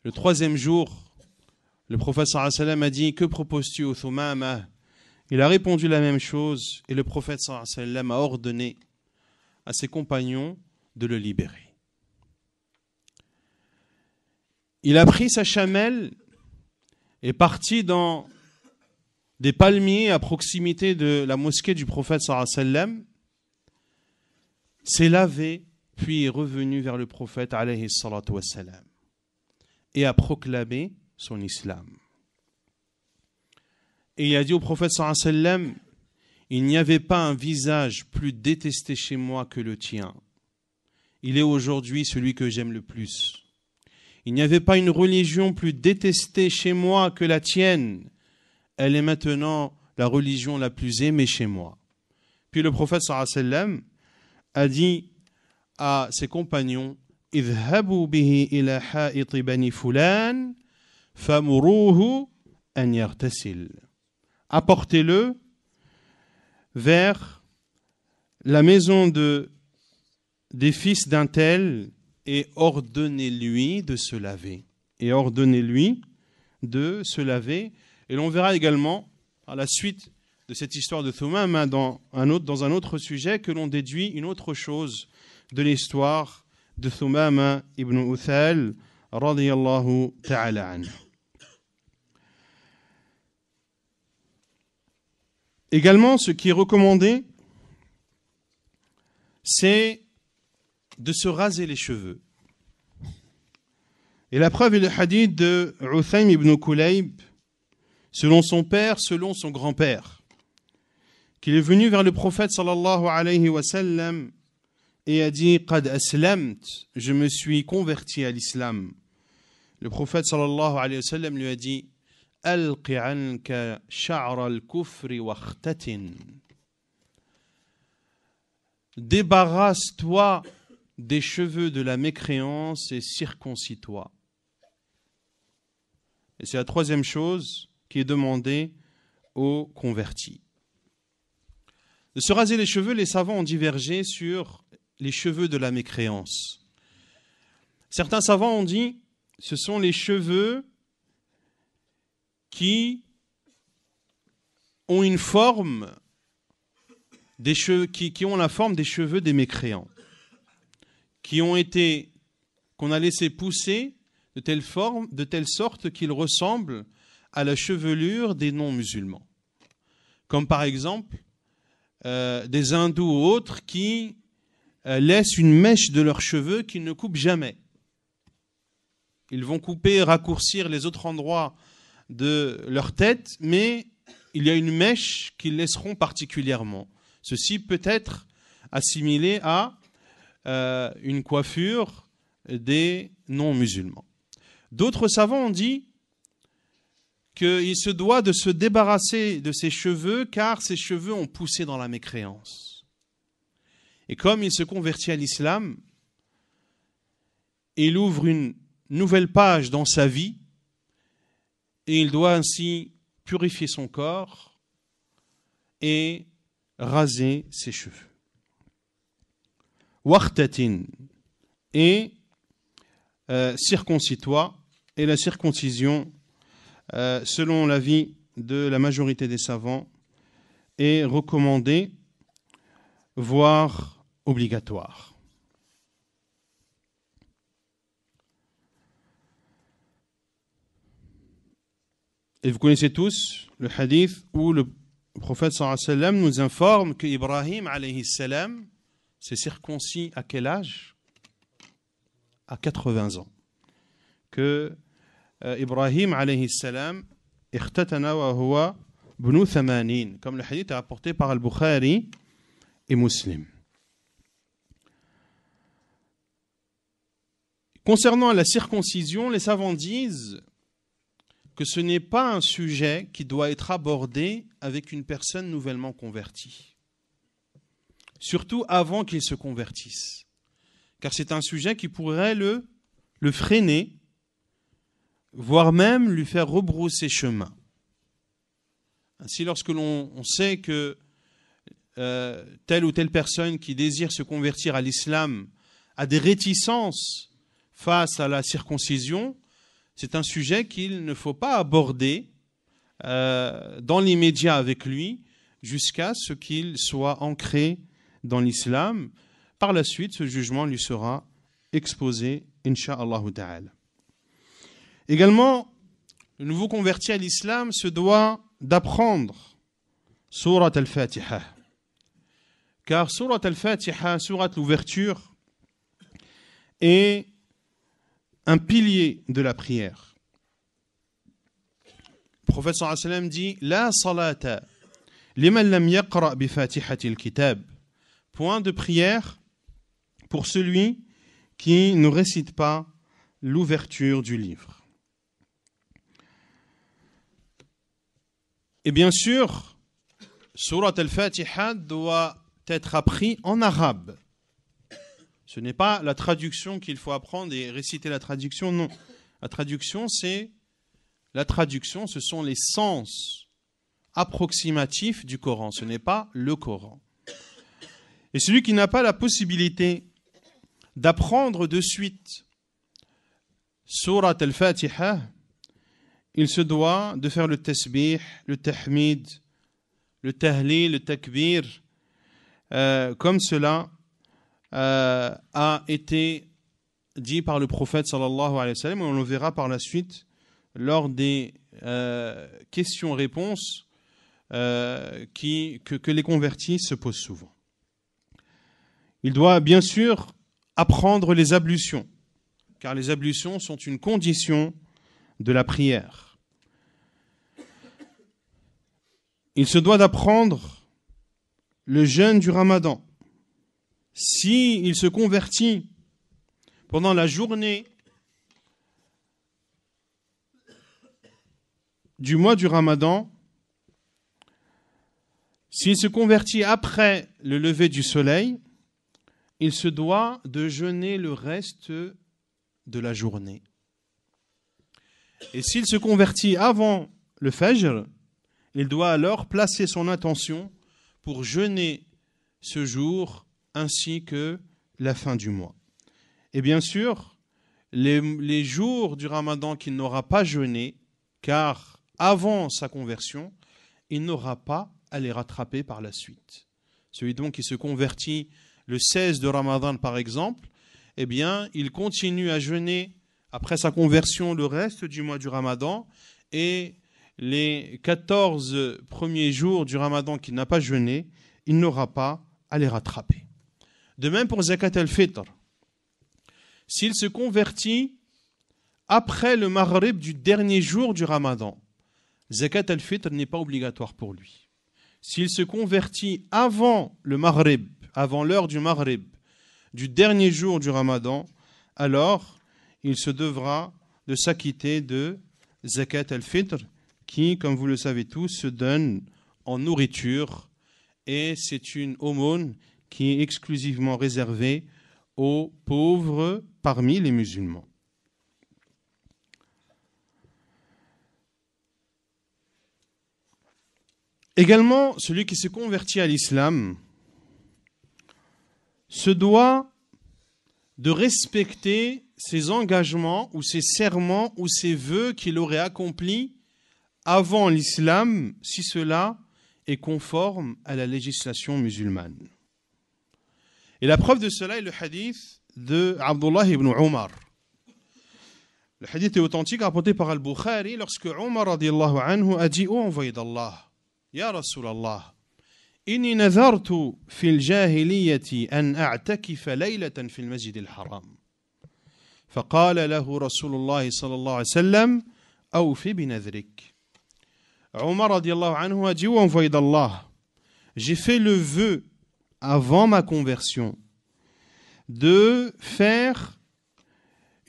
Le troisième jour, le prophète sallallahu alayhi wa sallam a dit « Que proposes-tu au Thumama ?» Il a répondu la même chose et le prophète sallallahu alayhi wa sallam a ordonné à ses compagnons de le libérer. Il a pris sa chamelle et est parti dans des palmiers à proximité de la mosquée du prophète sallallahu alayhi wa sallam, s'est lavé, puis est revenu vers le prophète alayhi salatu wa sallam et a proclamé son islam. Et il a dit au prophète sallallahu alayhi wa sallam, il n'y avait pas un visage plus détesté chez moi que le tien. Il est aujourd'hui celui que j'aime le plus. Il n'y avait pas une religion plus détestée chez moi que la tienne. Elle est maintenant la religion la plus aimée chez moi. Puis le prophète sallallahu alayhi wa sallam a dit à ses compagnons, idhabu bihi ila ha'it bani fulan famuruhu an yartasil. Apportez-le vers la maison des fils d'un tel et ordonnez-lui de se laver. Et ordonnez-lui de se laver. Et l'on verra également, à la suite de cette histoire de Thumama, dans un autre sujet, que l'on déduit une autre chose de l'histoire de Thumama ibn Uthal, radiyallahu ta'ala anhu. Également, ce qui est recommandé, c'est de se raser les cheveux. Et la preuve est le hadith de Uthaym ibn Kulayb, selon son père, selon son grand-père, qu'il est venu vers le prophète sallallahu alayhi wa sallam et a dit « Qad aslamt » je me suis converti à l'islam. Le prophète sallallahu alayhi wa sallam lui a dit « Alqi anka sha'ra al-kufri wakhtatin » débarrasse-toi des cheveux de la mécréance et circoncis-toi. Et c'est la troisième chose qui est demandée aux convertis. De se raser les cheveux, les savants ont divergé sur les cheveux de la mécréance. Certains savants ont dit ce sont les cheveux qui ont une forme qui ont la forme des cheveux des mécréants, qu'on a laissé pousser de telle sorte qu'ils ressemblent à la chevelure des non-musulmans. Comme par exemple des hindous ou autres qui laissent une mèche de leurs cheveux qu'ils ne coupent jamais. Ils vont couper et raccourcir les autres endroits de leur tête, mais il y a une mèche qu'ils laisseront particulièrement. Ceci peut être assimilé à une coiffure des non-musulmans. D'autres savants ont dit qu'il se doit de se débarrasser de ses cheveux car ses cheveux ont poussé dans la mécréance. Et comme il se convertit à l'islam, il ouvre une nouvelle page dans sa vie et il doit ainsi purifier son corps et raser ses cheveux. Wakhtatin et circoncis-toi, et la circoncision, selon l'avis de la majorité des savants, est recommandée, voire obligatoire. Et vous connaissez tous le hadith où le prophète sallallahu alayhi wa sallam nous informe que Ibrahim alayhi salam s'est circoncis à quel âge? À 80 ans. Que Ibrahim alayhi salam ikhtatana wa huwa ibn 80, comme le hadith est rapporté par Al-Bukhari et Muslim. Concernant la circoncision, les savants disent que ce n'est pas un sujet qui doit être abordé avec une personne nouvellement convertie. Surtout avant qu'il se convertisse. Car c'est un sujet qui pourrait le le freiner, voire même lui faire rebrousser chemin. Ainsi, lorsque l'on sait que telle ou telle personne qui désire se convertir à l'islam a des réticences face à la circoncision, c'est un sujet qu'il ne faut pas aborder dans l'immédiat avec lui jusqu'à ce qu'il soit ancré dans l'islam. Par la suite, ce jugement lui sera exposé, incha'Allah ta'ala. Également, le nouveau converti à l'islam se doit d'apprendre Surat al-Fatiha. Car Surat al-Fatiha, Surat l'ouverture, est un pilier de la prière. Le prophète sallallahu alayhi wa sallam dit La salata liman lam yaqra bi fatihatil kitab. Point de prière pour celui qui ne récite pas l'ouverture du livre. Et bien sûr, Surat al-Fatiha doit être appris en arabe. Ce n'est pas la traduction qu'il faut apprendre et réciter la traduction, non. La traduction, ce sont les sens approximatifs du Coran. Ce n'est pas le Coran. Et celui qui n'a pas la possibilité d'apprendre de suite Surat al-Fatiha, il se doit de faire le tasbih, le tahmid, le tahlil, le takbir, comme cela a été dit par le prophète sallallahu alayhi wa sallam, et on le verra par la suite lors des questions-réponses que les convertis se posent souvent. Il doit bien sûr apprendre les ablutions, car les ablutions sont une condition de la prière. Il se doit d'apprendre le jeûne du Ramadan. S'il se convertit pendant la journée du mois du Ramadan, s'il se convertit après le lever du soleil, il se doit de jeûner le reste de la journée. Et s'il se convertit avant le Fajr, il doit alors placer son attention pour jeûner ce jour ainsi que la fin du mois. Et bien sûr, les jours du Ramadan qu'il n'aura pas jeûné, car avant sa conversion, il n'aura pas à les rattraper par la suite. Celui donc qui se convertit le 16 de Ramadan par exemple, eh bien, il continue à jeûner après sa conversion le reste du mois du Ramadan, et les 14 premiers jours du Ramadan qu'il n'a pas jeûné, il n'aura pas à les rattraper. De même pour Zakat al-Fitr. S'il se convertit après le Maghrib du dernier jour du Ramadan, Zakat al-Fitr n'est pas obligatoire pour lui. S'il se convertit avant le Maghrib, avant l'heure du Maghrib, du dernier jour du Ramadan, alors il se devra de s'acquitter de Zakat al-Fitr, qui, comme vous le savez tous, se donne en nourriture, et c'est une aumône qui est exclusivement réservée aux pauvres parmi les musulmans. Également, celui qui se convertit à l'islam se doit de respecter ses engagements ou ses serments ou ses vœux qu'il aurait accomplis avant l'islam, si cela est conforme à la législation musulmane. Et la preuve de cela est le hadith de Abdullah ibn Omar. Le hadith est authentique, rapporté par Al-Bukhari, lorsque Omar radiallahu anhu a dit: « Ô envoyé d'Allah, Ya Rasulallah, inni nazartu fil jahiliyyati an a'takifa laylatan fil masjid al-haram. فقال له رسول الله صلى الله عليه وسلم أوفي بنذرك. » Omar radiallahu anhu a dit: « Ô envoyé d'Allah, j'ai fait le vœu avant ma conversion de faire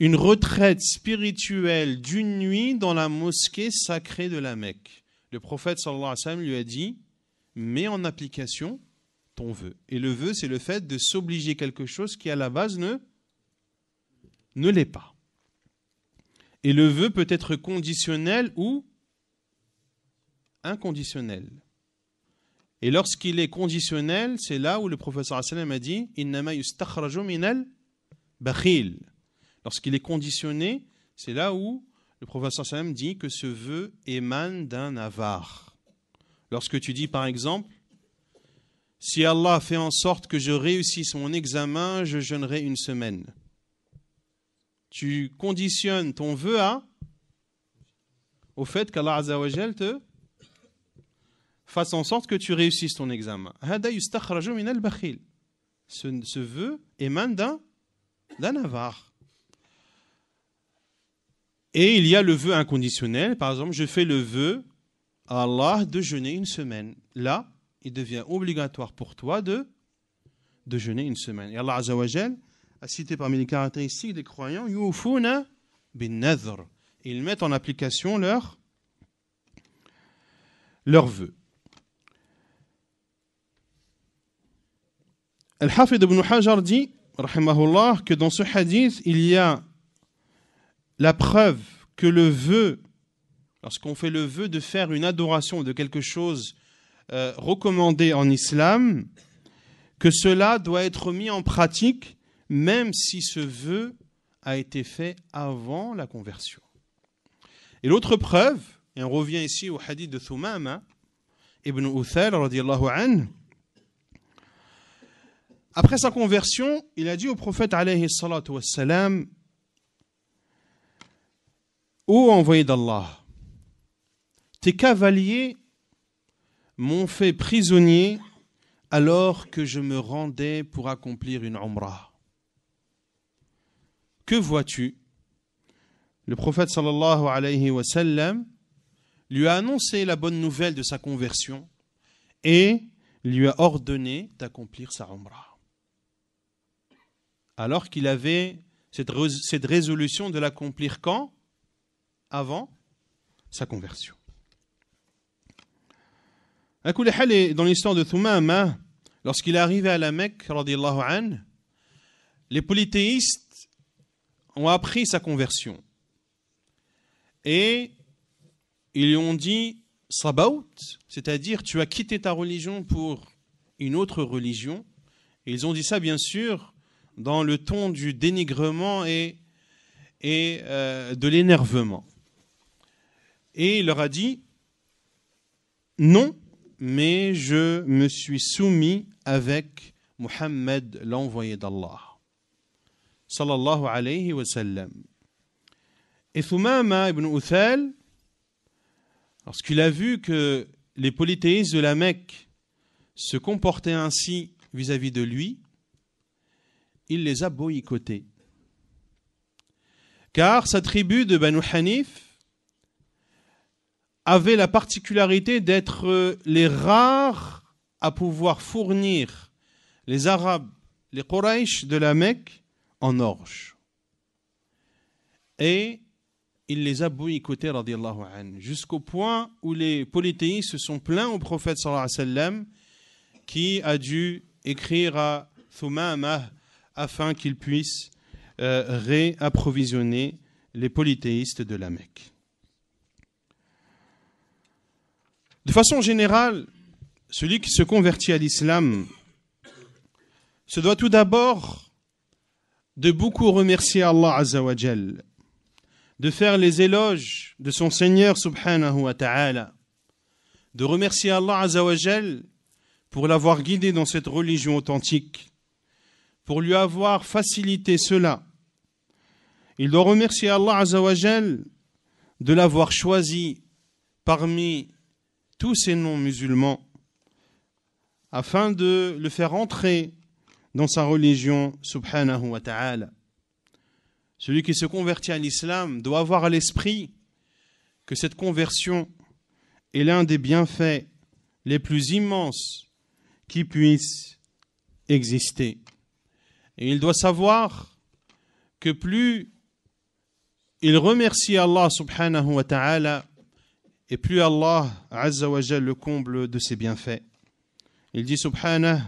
une retraite spirituelle d'une nuit dans la mosquée sacrée de la Mecque. » Le prophète sallallahu alayhi wa sallam lui a dit: « Mets en application ton vœu. » Et le vœu, c'est le fait de s'obliger quelque chose qui à la base ne l'est pas. Et le vœu peut être conditionnel ou inconditionnel. Et lorsqu'il est conditionnel, c'est là où le prophète sallallahu alayhi wa sallam a dit « Innama yustakhraju minal bakhil ». Lorsqu'il est conditionné, c'est là où le prophète sallallahu alayhi wa sallam dit que ce vœu émane d'un avare. Lorsque tu dis par exemple « Si Allah fait en sorte que je réussisse mon examen, je jeûnerai une semaine ». Tu conditionnes ton vœu au fait qu'Allah Azza wa Jal te fasse en sorte que tu réussisses ton examen. Ce vœu émane d'un avare. Et il y a le vœu inconditionnel. Par exemple, je fais le vœu à Allah de jeûner une semaine. Là, il devient obligatoire pour toi de jeûner une semaine. Et Allah Azza wa Jal a cité parmi les caractéristiques des croyants, yufuna bin nadhr. Ils mettent en application leurs vœux. Al-Hafid ibn Hajar dit, rahimahullah, que dans ce hadith, il y a la preuve que le vœu, lorsqu'on fait le vœu de faire une adoration de quelque chose recommandé en islam, que cela doit être mis en pratique même si ce vœu a été fait avant la conversion. Et l'autre preuve, et on revient ici au hadith de Thumama ibn Uthal radiyallahu anhu, après sa conversion, il a dit au prophète alayhi salatu wassalam, ô envoyé d'Allah, tes cavaliers m'ont fait prisonnier alors que je me rendais pour accomplir une umrah. Que vois-tu? Le prophète sallallahu alayhi wa sallam lui a annoncé la bonne nouvelle de sa conversion et lui a ordonné d'accomplir sa umrah. Alors qu'il avait cette résolution de l'accomplir quand? Avant sa conversion. Dans l'histoire de Thumama, lorsqu'il est arrivé à la Mecque, radiyallahu anhu, les polythéistes ont appris sa conversion. Et ils lui ont dit « Sabaut », c'est-à-dire « tu as quitté ta religion pour une autre religion ». Et ils ont dit ça, bien sûr, dans le ton du dénigrement et de l'énervement. Et il leur a dit « Non, mais je me suis soumis avec Muhammad, l'envoyé d'Allah. » Sallallahu alayhi wa sallam. Et Thumama ibn Uthal, lorsqu'il a vu que les polythéistes de la Mecque se comportaient ainsi vis-à-vis de lui, il les a boycottés. Car sa tribu de Banu Hanif avait la particularité d'être les rares à pouvoir fournir les Arabes, les Quraysh de la Mecque, en orge. Et il les a boycottés, radiyallahu anhu, jusqu'au point où les polythéistes se sont plaints au prophète, sallallahu alayhi wa sallam, qui a dû écrire à Thumama afin qu'il puisse réapprovisionner les polythéistes de la Mecque. De façon générale, celui qui se convertit à l'islam se doit tout d'abord de beaucoup remercier Allah Azza wa Jal, de faire les éloges de son Seigneur subhanahu wa ta'ala, de remercier Allah Azza wa Jal pour l'avoir guidé dans cette religion authentique, pour lui avoir facilité cela. Il doit remercier Allah Azza wa Jal de l'avoir choisi parmi tous ces non-musulmans afin de le faire entrer dans sa religion, subhanahu wa ta'ala. Celui qui se convertit à l'islam doit avoir à l'esprit que cette conversion est l'un des bienfaits les plus immenses qui puissent exister. Et il doit savoir que plus il remercie Allah subhanahu wa ta'ala, et plus Allah azza wa jalla le comble de ses bienfaits. Il dit subhanahu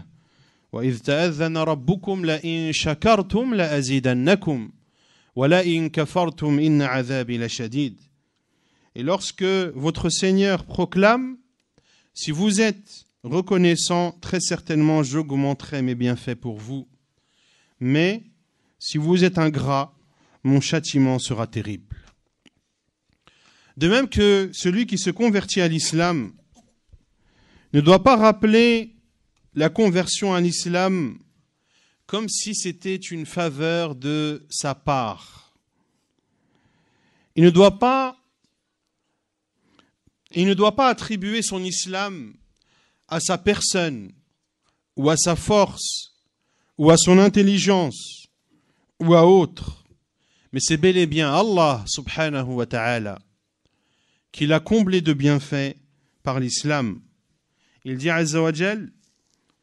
وَإِذْ تَأَذَّنَ رَبُّكُمْ لَإِنْ شَكَرْتُمْ لَأَزِيدَنَّكُمْ وَلَئِن كَفَرْتُمْ إِنَّ عَذَابِي لَشَدِيدٌ. Et lorsque votre Seigneur proclame, si vous êtes reconnaissant, très certainement j'augmenterai mes bienfaits pour vous. Mais si vous êtes ingrat, mon châtiment sera terrible. De même que celui qui se convertit à l'islam ne doit pas rappeler la conversion à l'islam comme si c'était une faveur de sa part. Il ne doit pas attribuer son islam à sa personne, ou à sa force, ou à son intelligence, ou à autre. Mais c'est bel et bien Allah subhanahu wa ta'ala qui l'a comblé de bienfaits par l'islam. Il dit Azza wa Jal,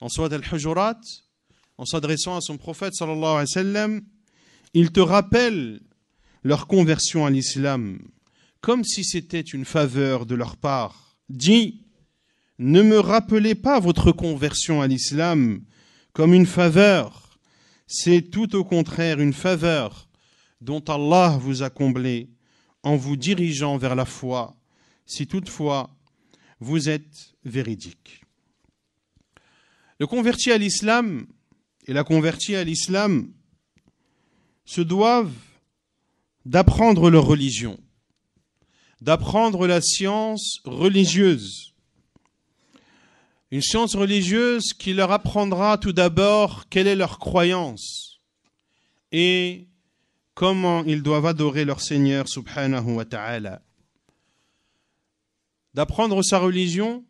en Surat al-Hujurat, en s'adressant à son prophète sallallahu alayhi wa sallam, il te rappelle leur conversion à l'islam, comme si c'était une faveur de leur part. Dis, ne me rappelez pas votre conversion à l'islam comme une faveur, c'est tout au contraire une faveur dont Allah vous a comblé en vous dirigeant vers la foi, si toutefois vous êtes véridique. Le converti à l'islam et la convertie à l'islam se doivent d'apprendre leur religion, d'apprendre la science religieuse. Une science religieuse qui leur apprendra tout d'abord quelle est leur croyance et comment ils doivent adorer leur Seigneur subhanahu wa ta'ala. D'apprendre sa religion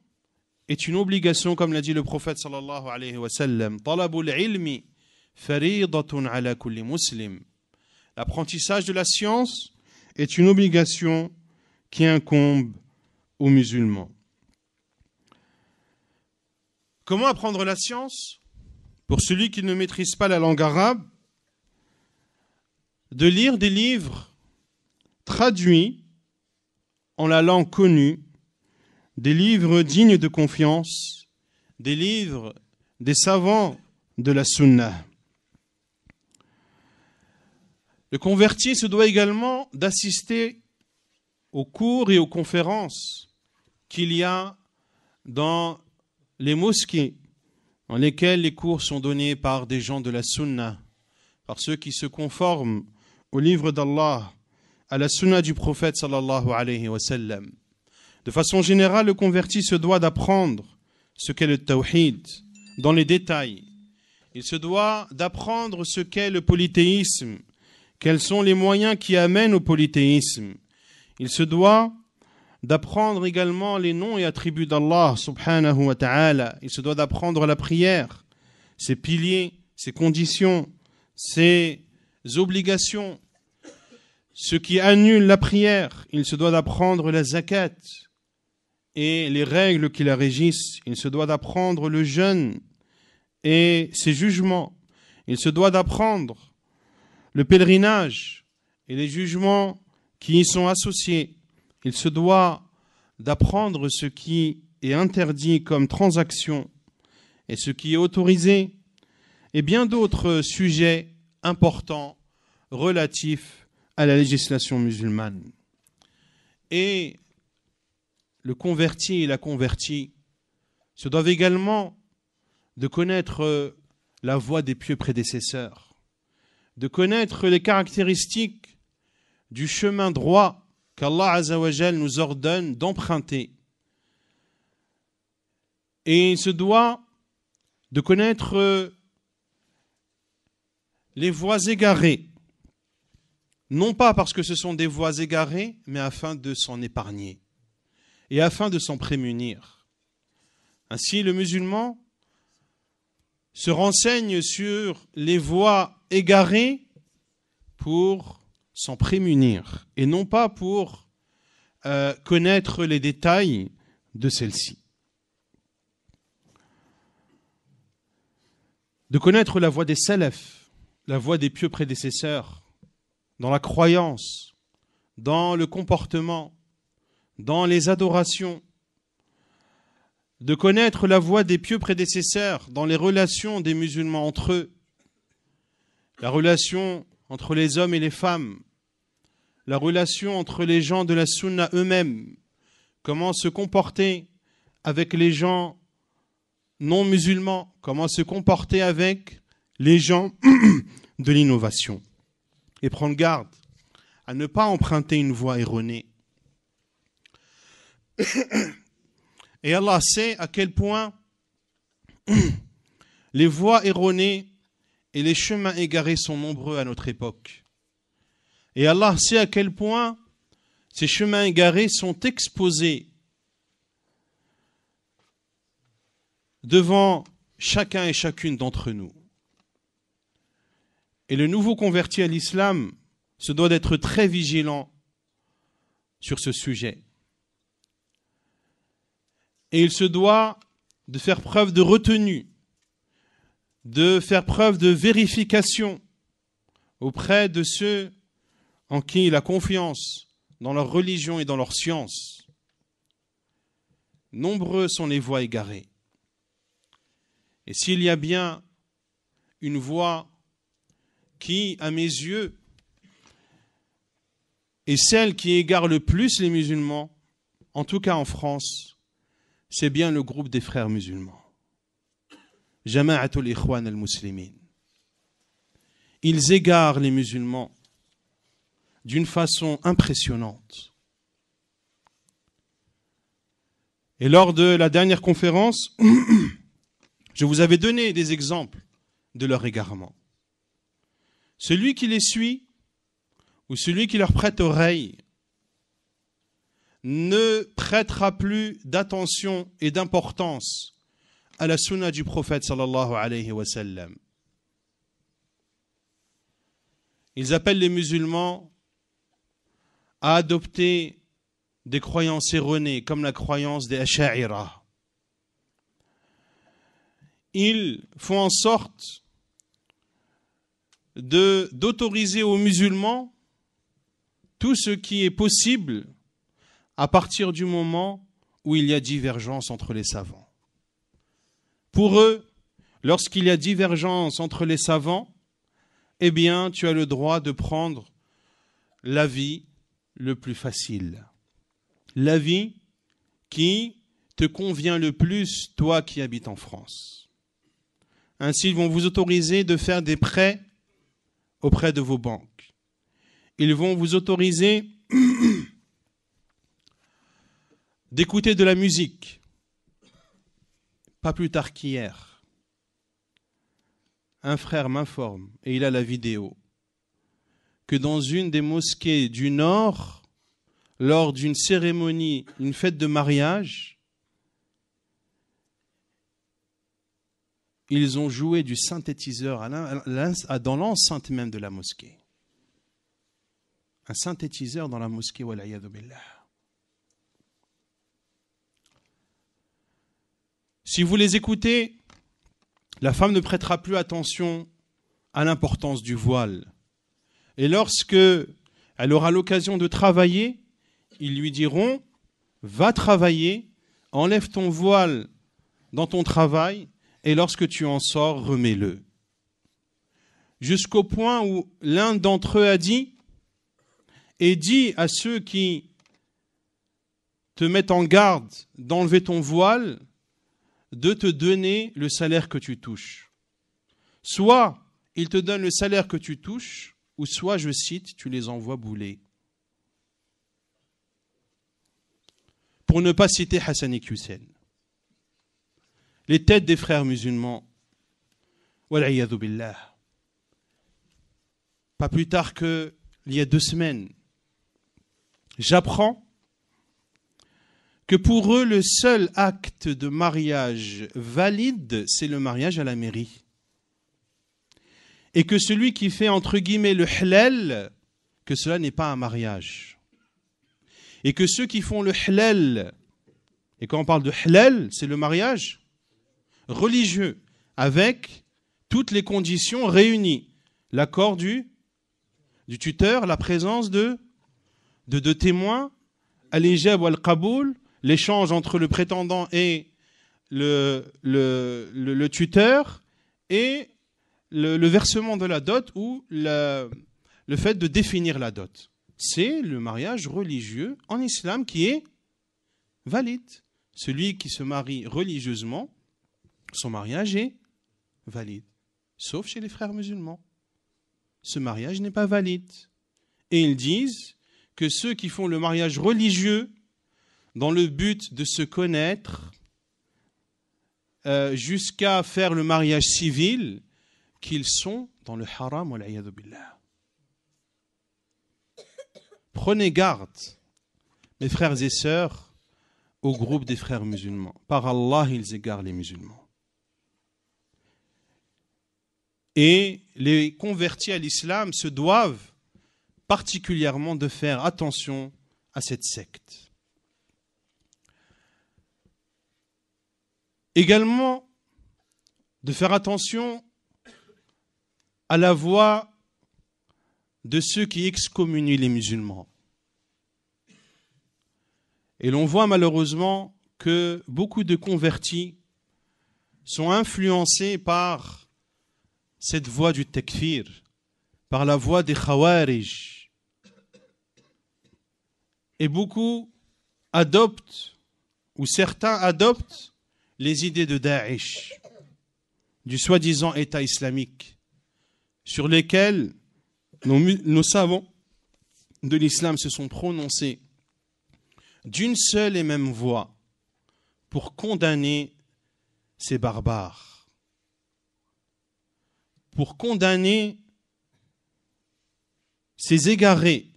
est une obligation, comme l'a dit le prophète sallallahu alayhi wa sallam. Talabul ilmi faridatun ala kulli muslim. L'apprentissage de la science est une obligation qui incombe aux musulmans. Comment apprendre la science? Pour celui qui ne maîtrise pas la langue arabe, de lire des livres traduits en la langue connue, des livres dignes de confiance, des livres des savants de la Sunna. Le converti se doit également d'assister aux cours et aux conférences qu'il y a dans les mosquées, dans lesquelles les cours sont donnés par des gens de la Sunna, par ceux qui se conforment au livre d'Allah, à la Sunna du prophète sallallahu alayhi wa sallam. De façon générale, le converti se doit d'apprendre ce qu'est le tawhid dans les détails. Il se doit d'apprendre ce qu'est le polythéisme, quels sont les moyens qui amènent au polythéisme. Il se doit d'apprendre également les noms et attributs d'Allah subhanahu wa ta'ala. Il se doit d'apprendre la prière, ses piliers, ses conditions, ses obligations, ce qui annule la prière. Il se doit d'apprendre la zakat et les règles qui la régissent. Il se doit d'apprendre le jeûne et ses jugements. Il se doit d'apprendre le pèlerinage et les jugements qui y sont associés. Il se doit d'apprendre ce qui est interdit comme transaction et ce qui est autorisé, et bien d'autres sujets importants relatifs à la législation musulmane. Et le converti et la convertie se doivent également de connaître la voie des pieux prédécesseurs, de connaître les caractéristiques du chemin droit qu'Allah Azza wa Jal nous ordonne d'emprunter. Et il se doit de connaître les voies égarées, non pas parce que ce sont des voies égarées, mais afin de s'en épargner et afin de s'en prémunir. Ainsi, le musulman se renseigne sur les voies égarées pour s'en prémunir et non pas pour connaître les détails de celle-ci. De connaître la voie des salafs, la voie des pieux prédécesseurs, dans la croyance, dans le comportement, dans les adorations, de connaître la voie des pieux prédécesseurs dans les relations des musulmans entre eux, la relation entre les hommes et les femmes, la relation entre les gens de la sunna eux-mêmes, comment se comporter avec les gens non musulmans, comment se comporter avec les gens de l'innovation. Et prendre garde à ne pas emprunter une voie erronée. Et Allah sait à quel point les voies erronées et les chemins égarés sont nombreux à notre époque. Et Allah sait à quel point ces chemins égarés sont exposés devant chacun et chacune d'entre nous. Et le nouveau converti à l'islam se doit d'être très vigilant sur ce sujet. Et il se doit de faire preuve de retenue, de faire preuve de vérification auprès de ceux en qui il a confiance dans leur religion et dans leur science. Nombreux sont les voies égarées. Et s'il y a bien une voie qui, à mes yeux, est celle qui égare le plus les musulmans, en tout cas en France, c'est bien le groupe des frères musulmans. Jama'atul Ikhwan al-Muslimin. Ils égarent les musulmans d'une façon impressionnante. Et lors de la dernière conférence, je vous avais donné des exemples de leur égarement. Celui qui les suit ou celui qui leur prête oreille ne prêtera plus d'attention et d'importance à la sunna du prophète sallallahu alayhi wa sallam. Ils appellent les musulmans à adopter des croyances erronées comme la croyance des Asha'ira. Ils font en sorte d'autoriser aux musulmans tout ce qui est possible à partir du moment où il y a divergence entre les savants. Pour eux, lorsqu'il y a divergence entre les savants, eh bien, tu as le droit de prendre l'avis le plus facile. L'avis qui te convient le plus, toi qui habites en France. Ainsi, ils vont vous autoriser de faire des prêts auprès de vos banques. Ils vont vous autoriser d'écouter de la musique. Pas plus tard qu'hier, un frère m'informe, et il a la vidéo, que dans une des mosquées du Nord, lors d'une cérémonie, une fête de mariage, ils ont joué du synthétiseur dans l'enceinte même de la mosquée. Un synthétiseur dans la mosquée, wal'iyadhu billah. Si vous les écoutez, la femme ne prêtera plus attention à l'importance du voile. Et lorsque elle aura l'occasion de travailler, ils lui diront « Va travailler, enlève ton voile dans ton travail, et lorsque tu en sors, remets-le. » Jusqu'au point où l'un d'entre eux a dit « Et dis à ceux qui te mettent en garde d'enlever ton voile, de te donner le salaire que tu touches. Soit ils te donnent le salaire que tu touches, ou soit, je cite, tu les envoies bouler. » Pour ne pas citer Hassanik Hussein. Les têtes des frères musulmans, wal'iyadhu billah. Pas plus tard qu'il y a 2 semaines, j'apprends que pour eux, le seul acte de mariage valide, c'est le mariage à la mairie. Et que celui qui fait, entre guillemets, le halal, que cela n'est pas un mariage. Et que ceux qui font le halal, et quand on parle de halal, c'est le mariage religieux, avec toutes les conditions réunies. L'accord du tuteur, la présence de 2 témoins, al-ijab ou al-qaboul, l'échange entre le prétendant et le tuteur, et le versement de la dot ou le fait de définir la dot. C'est le mariage religieux en islam qui est valide. Celui qui se marie religieusement, son mariage est valide. Sauf chez les frères musulmans. Ce mariage n'est pas valide. Et ils disent que ceux qui font le mariage religieux dans le but de se connaître jusqu'à faire le mariage civil, qu'ils sont dans le haram wal iyadhu billah. Prenez garde, mes frères et sœurs, au groupe des frères musulmans. Par Allah, ils égarent les musulmans. Et les convertis à l'islam se doivent particulièrement de faire attention à cette secte. Également, de faire attention à la voix de ceux qui excommunient les musulmans. Et l'on voit malheureusement que beaucoup de convertis sont influencés par cette voie du takfir, par la voie des khawarij. Et beaucoup adoptent, ou certains adoptent, les idées de Daesh, du soi-disant État islamique, sur lesquels nos savants de l'islam se sont prononcés d'une seule et même voix pour condamner ces barbares, pour condamner ces égarés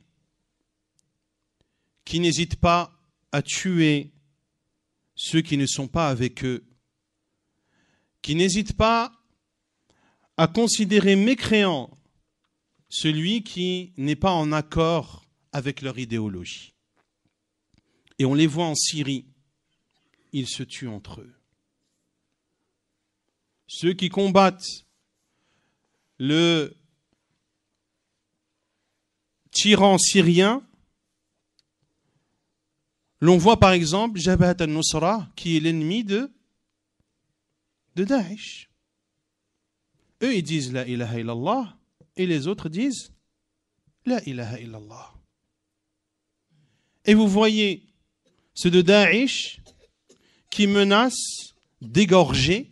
qui n'hésitent pas à tuer ceux qui ne sont pas avec eux, qui n'hésitent pas à considérer mécréant celui qui n'est pas en accord avec leur idéologie. Et on les voit en Syrie, ils se tuent entre eux. Ceux qui combattent le tyran syrien, l'on voit par exemple Jabhat al-Nusra, qui est l'ennemi de Daesh. Eux, ils disent la ilaha illallah, et les autres disent la ilaha illallah. Et vous voyez ceux de Daesh qui menacent d'égorger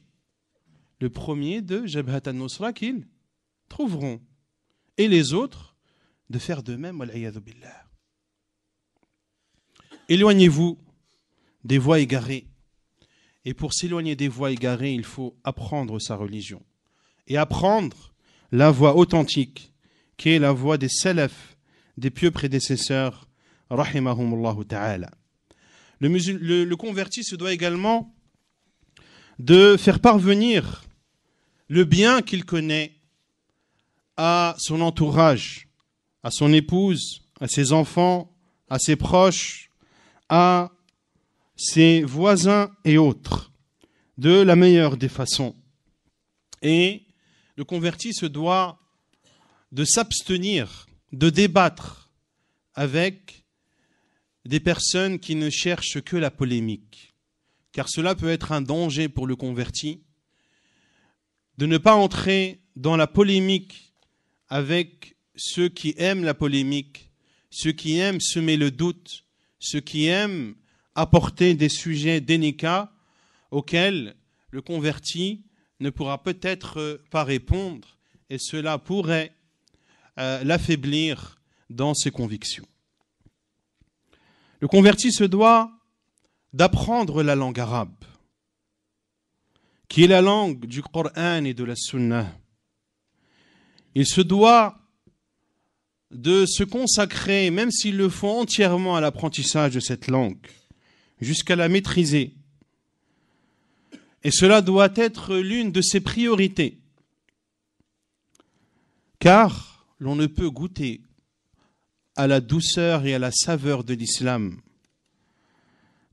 le premier de Jabhat al-Nusra qu'ils trouveront, et les autres de faire de même, wal iyadhu billah. Éloignez-vous des voies égarées. Et pour s'éloigner des voies égarées, il faut apprendre sa religion. Et apprendre la voie authentique, qui est la voie des salaf, des pieux prédécesseurs, rahimahumullahu ta'ala. Le converti se doit également de faire parvenir le bien qu'il connaît à son entourage, à son épouse, à ses enfants, à ses proches, à ses voisins et autres, de la meilleure des façons. Et le converti se doit de s'abstenir, de débattre avec des personnes qui ne cherchent que la polémique, car cela peut être un danger pour le converti, de ne pas entrer dans la polémique avec ceux qui aiment la polémique, ceux qui aiment semer le doute, ceux qui aiment apporter des sujets délicats auxquels le converti ne pourra peut-être pas répondre, et cela pourrait l'affaiblir dans ses convictions. Le converti se doit d'apprendre la langue arabe, qui est la langue du Coran et de la Sunna. Il se doit de se consacrer, même s'il le faut entièrement, à l'apprentissage de cette langue, jusqu'à la maîtriser. Et cela doit être l'une de ses priorités, car l'on ne peut goûter à la douceur et à la saveur de l'islam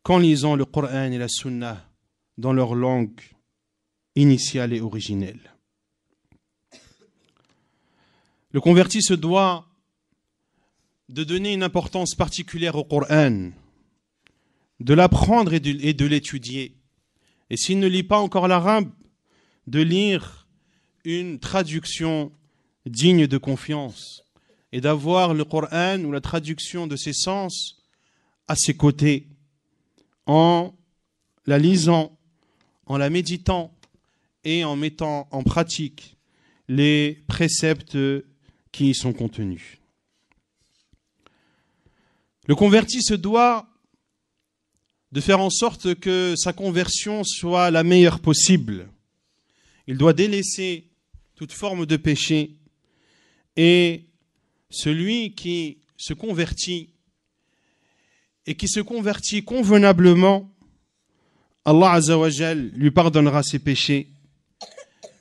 qu'en lisant le Coran et la Sunna dans leur langue initiale et originelle. Le converti se doit de donner une importance particulière au Coran, de l'apprendre et de l'étudier. Et s'il ne lit pas encore l'arabe, de lire une traduction digne de confiance et d'avoir le Coran ou la traduction de ses sens à ses côtés, en la lisant, en la méditant et en mettant en pratique les préceptes qui y sont contenus. Le converti se doit de faire en sorte que sa conversion soit la meilleure possible. Il doit délaisser toute forme de péché, et celui qui se convertit et qui se convertit convenablement, Allah Azza wa Jal lui pardonnera ses péchés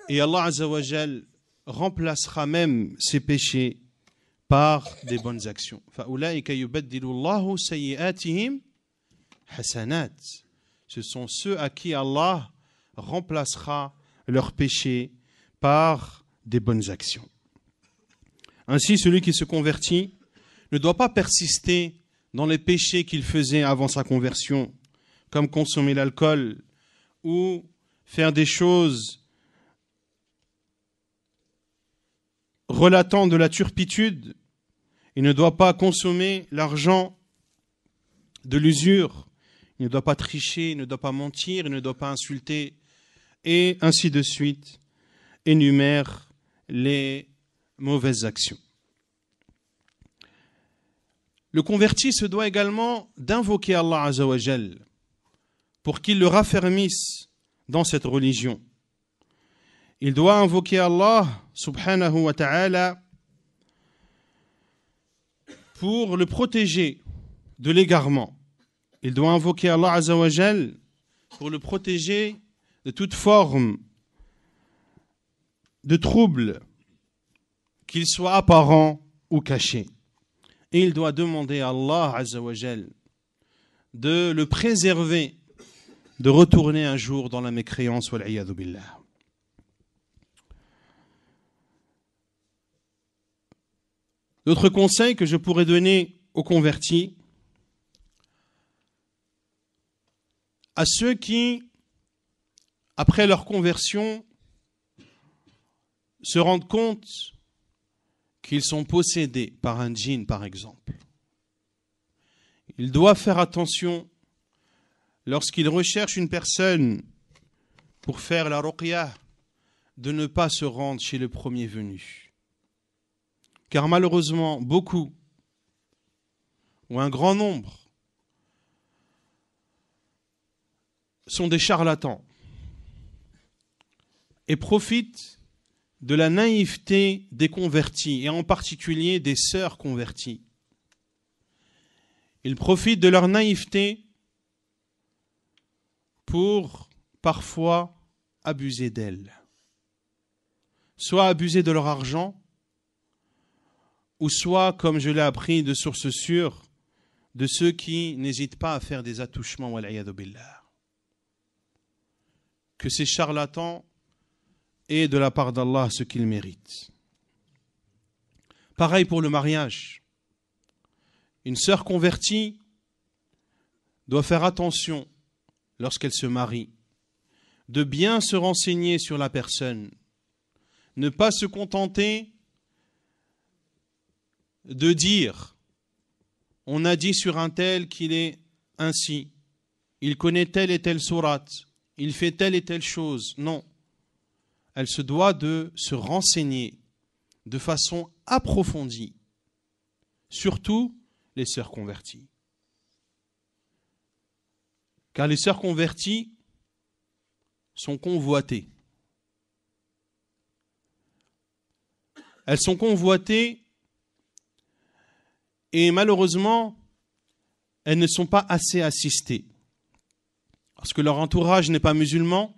et Allah Azza wa Jal remplacera même ses péchés par des bonnes actions. فَأُولَٰئِكَ يُبَدِّلُ اللَّهُ سَيِّئَاتِهِمْ حَسَنَاتٍ. Ce sont ceux à qui Allah remplacera leurs péchés par des bonnes actions. Ainsi, celui qui se convertit ne doit pas persister dans les péchés qu'il faisait avant sa conversion, comme consommer l'alcool ou faire des choses relatant de la turpitude. Il ne doit pas consommer l'argent de l'usure, il ne doit pas tricher, il ne doit pas mentir, il ne doit pas insulter, et ainsi de suite, énumère les mauvaises actions. Le converti se doit également d'invoquer Allah Azza wa Jal pour qu'il le raffermisse dans cette religion. Il doit invoquer Allah subhanahu wa ta'ala pour le protéger de l'égarement. Il doit invoquer Allah Azza wa Jal pour le protéger de toute forme de trouble, qu'il soit apparent ou caché. Et il doit demander à Allah Azza wa Jal de le préserver de retourner un jour dans la mécréance, wal iyadhu billah. D'autres conseils que je pourrais donner aux convertis, à ceux qui, après leur conversion, se rendent compte qu'ils sont possédés par un djinn, par exemple. Ils doivent faire attention lorsqu'ils recherchent une personne pour faire la ruqyah, de ne pas se rendre chez le premier venu. Car malheureusement, beaucoup, ou un grand nombre, sont des charlatans et profitent de la naïveté des convertis, et en particulier des sœurs converties. Ils profitent de leur naïveté pour parfois abuser d'elles. Soit abuser de leur argent, ou soit, comme je l'ai appris de sources sûres, de ceux qui n'hésitent pas à faire des attouchements, wal iyadhu billah. Que ces charlatans aient de la part d'Allah ce qu'ils méritent. Pareil pour le mariage. Une sœur convertie doit faire attention lorsqu'elle se marie, de bien se renseigner sur la personne, ne pas se contenter de dire « on a dit sur un tel qu'il est ainsi, il connaît telle et telle sourate, il fait telle et telle chose ». Non, elle se doit de se renseigner de façon approfondie, surtout les sœurs converties. Car les sœurs converties sont convoitées. Elles sont convoitées et malheureusement, elles ne sont pas assez assistées. Parce que leur entourage n'est pas musulman,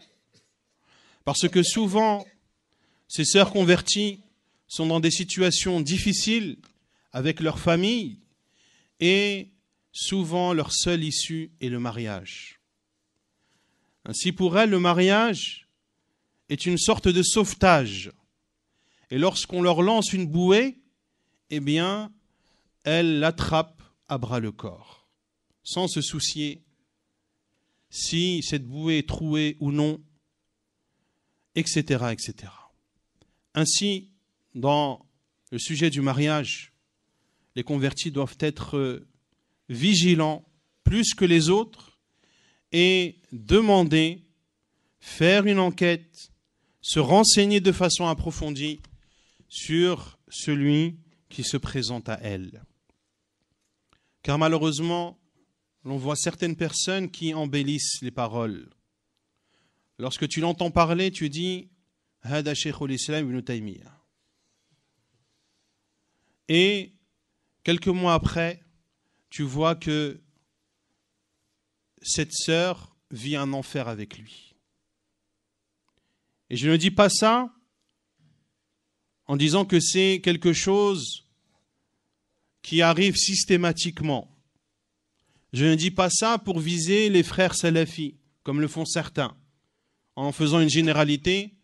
parce que souvent, ces sœurs converties sont dans des situations difficiles avec leur famille, et souvent leur seule issue est le mariage. Ainsi pour elles, le mariage est une sorte de sauvetage. Et lorsqu'on leur lance une bouée, eh bien, elles l'attrapent à bras le corps, sans se soucier si cette bouée est trouée ou non, etc., etc. Ainsi, dans le sujet du mariage, les convertis doivent être vigilants plus que les autres et demander, faire une enquête, se renseigner de façon approfondie sur celui qui se présente à elle. Car malheureusement, l'on voit certaines personnes qui embellissent les paroles. Lorsque tu l'entends parler, tu dis « Hada Sheikhul Islam ibn Taymiyyah ». Et quelques mois après, tu vois que cette sœur vit un enfer avec lui. Et je ne dis pas ça en disant que c'est quelque chose qui arrive systématiquement. Je ne dis pas ça pour viser les frères salafis, comme le font certains, en faisant une généralité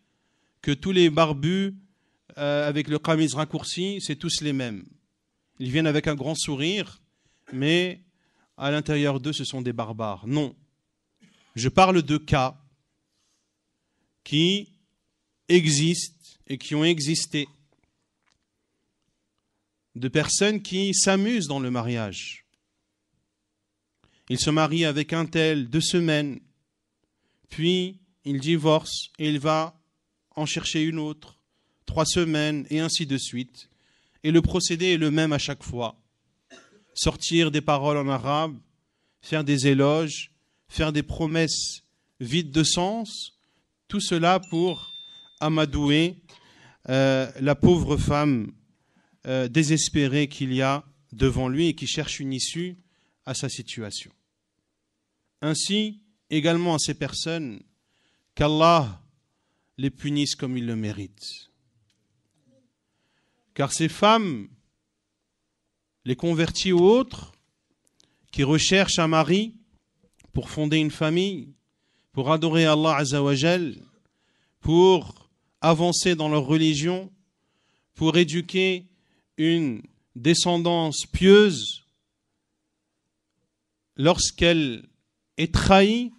que tous les barbus avec le qamise raccourci, c'est tous les mêmes. Ils viennent avec un grand sourire, mais à l'intérieur d'eux, ce sont des barbares. Non. Je parle de cas qui existent et qui ont existé, de personnes qui s'amusent dans le mariage. Il se marie avec un tel 2 semaines, puis il divorce et il va en chercher une autre, 3 semaines et ainsi de suite. Et le procédé est le même à chaque fois. Sortir des paroles en arabe, faire des éloges, faire des promesses vides de sens, tout cela pour amadouer la pauvre femme désespérée qu'il y a devant lui et qui cherche une issue à sa situation. Ainsi, également à ces personnes, qu'Allah les punisse comme ils le méritent. Car ces femmes, les converties ou autres, qui recherchent un mari pour fonder une famille, pour adorer Allah Azza wa Jal, pour avancer dans leur religion, pour éduquer une descendance pieuse, lorsqu'elle est trahie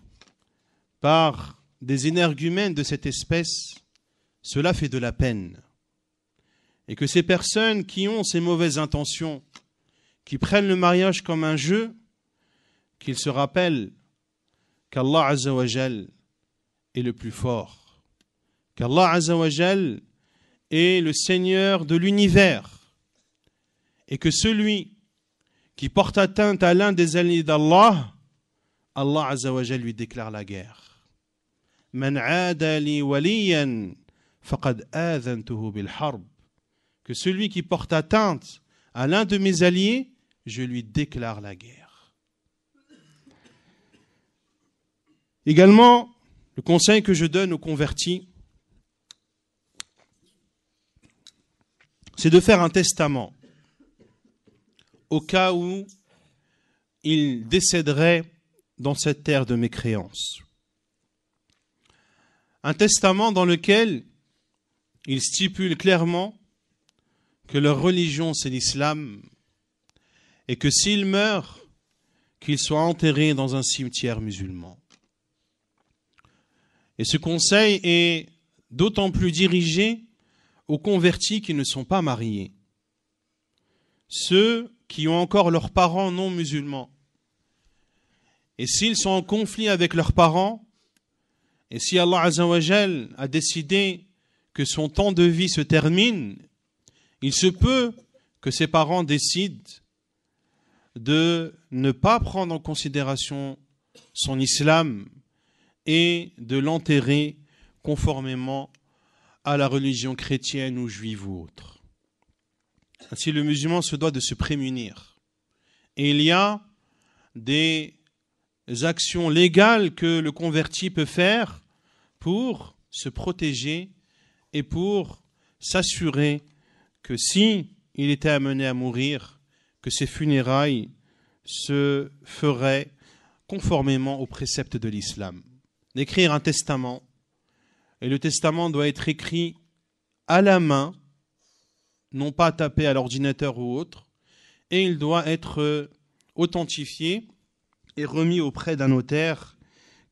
par des énergumènes de cette espèce, cela fait de la peine. Et que ces personnes qui ont ces mauvaises intentions, qui prennent le mariage comme un jeu, qu'ils se rappellent qu'Allah Azza wa Jal est le plus fort, qu'Allah Azza wa Jal est le Seigneur de l'univers, et que celui qui porte atteinte à l'un des alliés d'Allah, Allah Azza wa Jal lui déclare la guerre. Man aada li waliyan faqad adhantuhu bil harb. Que celui qui porte atteinte à l'un de mes alliés, je lui déclare la guerre. Également, le conseil que je donne aux convertis, c'est de faire un testament au cas où ils décéderaient dans cette terre de mécréance. Un testament dans lequel ils stipulent clairement que leur religion c'est l'islam et que s'ils meurent, qu'ils soient enterrés dans un cimetière musulman. Et ce conseil est d'autant plus dirigé aux convertis qui ne sont pas mariés, ceux qui ont encore leurs parents non musulmans. Et s'ils sont en conflit avec leurs parents, et si Allah Azza wa Jal a décidé que son temps de vie se termine, il se peut que ses parents décident de ne pas prendre en considération son islam et de l'enterrer conformément à la religion chrétienne ou juive ou autre. Ainsi, le musulman se doit de se prémunir. Et il y a des actions légales que le converti peut faire pour se protéger et pour s'assurer que si il était amené à mourir, que ses funérailles se feraient conformément aux préceptes de l'islam. D'écrire un testament, et le testament doit être écrit à la main, non pas tapé à l'ordinateur ou autre, et il doit être authentifié et remis auprès d'un notaire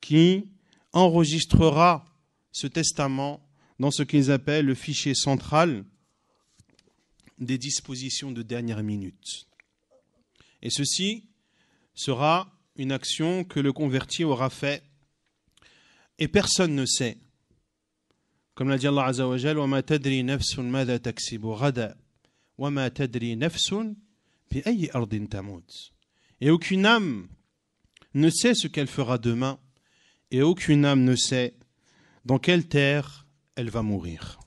qui enregistrera ce testament dans ce qu'ils appellent le fichier central des dispositions de dernière minute. Et ceci sera une action que le converti aura fait et personne ne sait. Comme l'a dit Allah Azza wa Jal, وَمَا تَدْرِي نَفْسٌ مَاذَا تَكْسِبُ غَدًا وَمَا تَدْرِي نَفْسٌ بِأَيِّ أَرْضٍ تَمُوتُ. Et aucune âme ne sait ce qu'elle fera demain, et aucune âme ne sait dans quelle terre elle va mourir.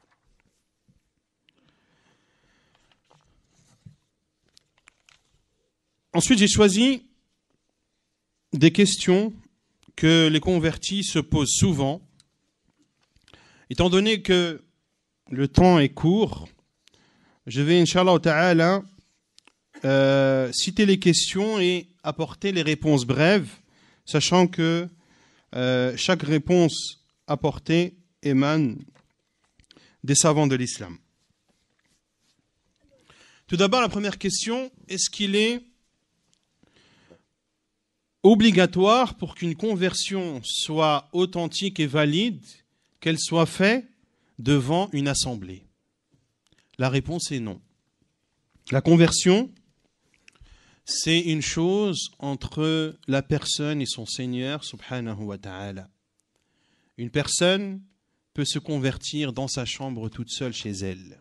Ensuite, j'ai choisi des questions que les convertis se posent souvent. Étant donné que le temps est court, je vais, Inch'Allah Ta'ala, citer les questions et apporter les réponses brèves, sachant que chaque réponse apportée émane des savants de l'islam. Tout d'abord, la première question, est-ce qu'il est obligatoire pour qu'une conversion soit authentique et valide, qu'elle soit faite devant une assemblée? La réponse est non. La conversion, c'est une chose entre la personne et son Seigneur, subhanahu wa ta'ala. Une personne peut se convertir dans sa chambre toute seule chez elle,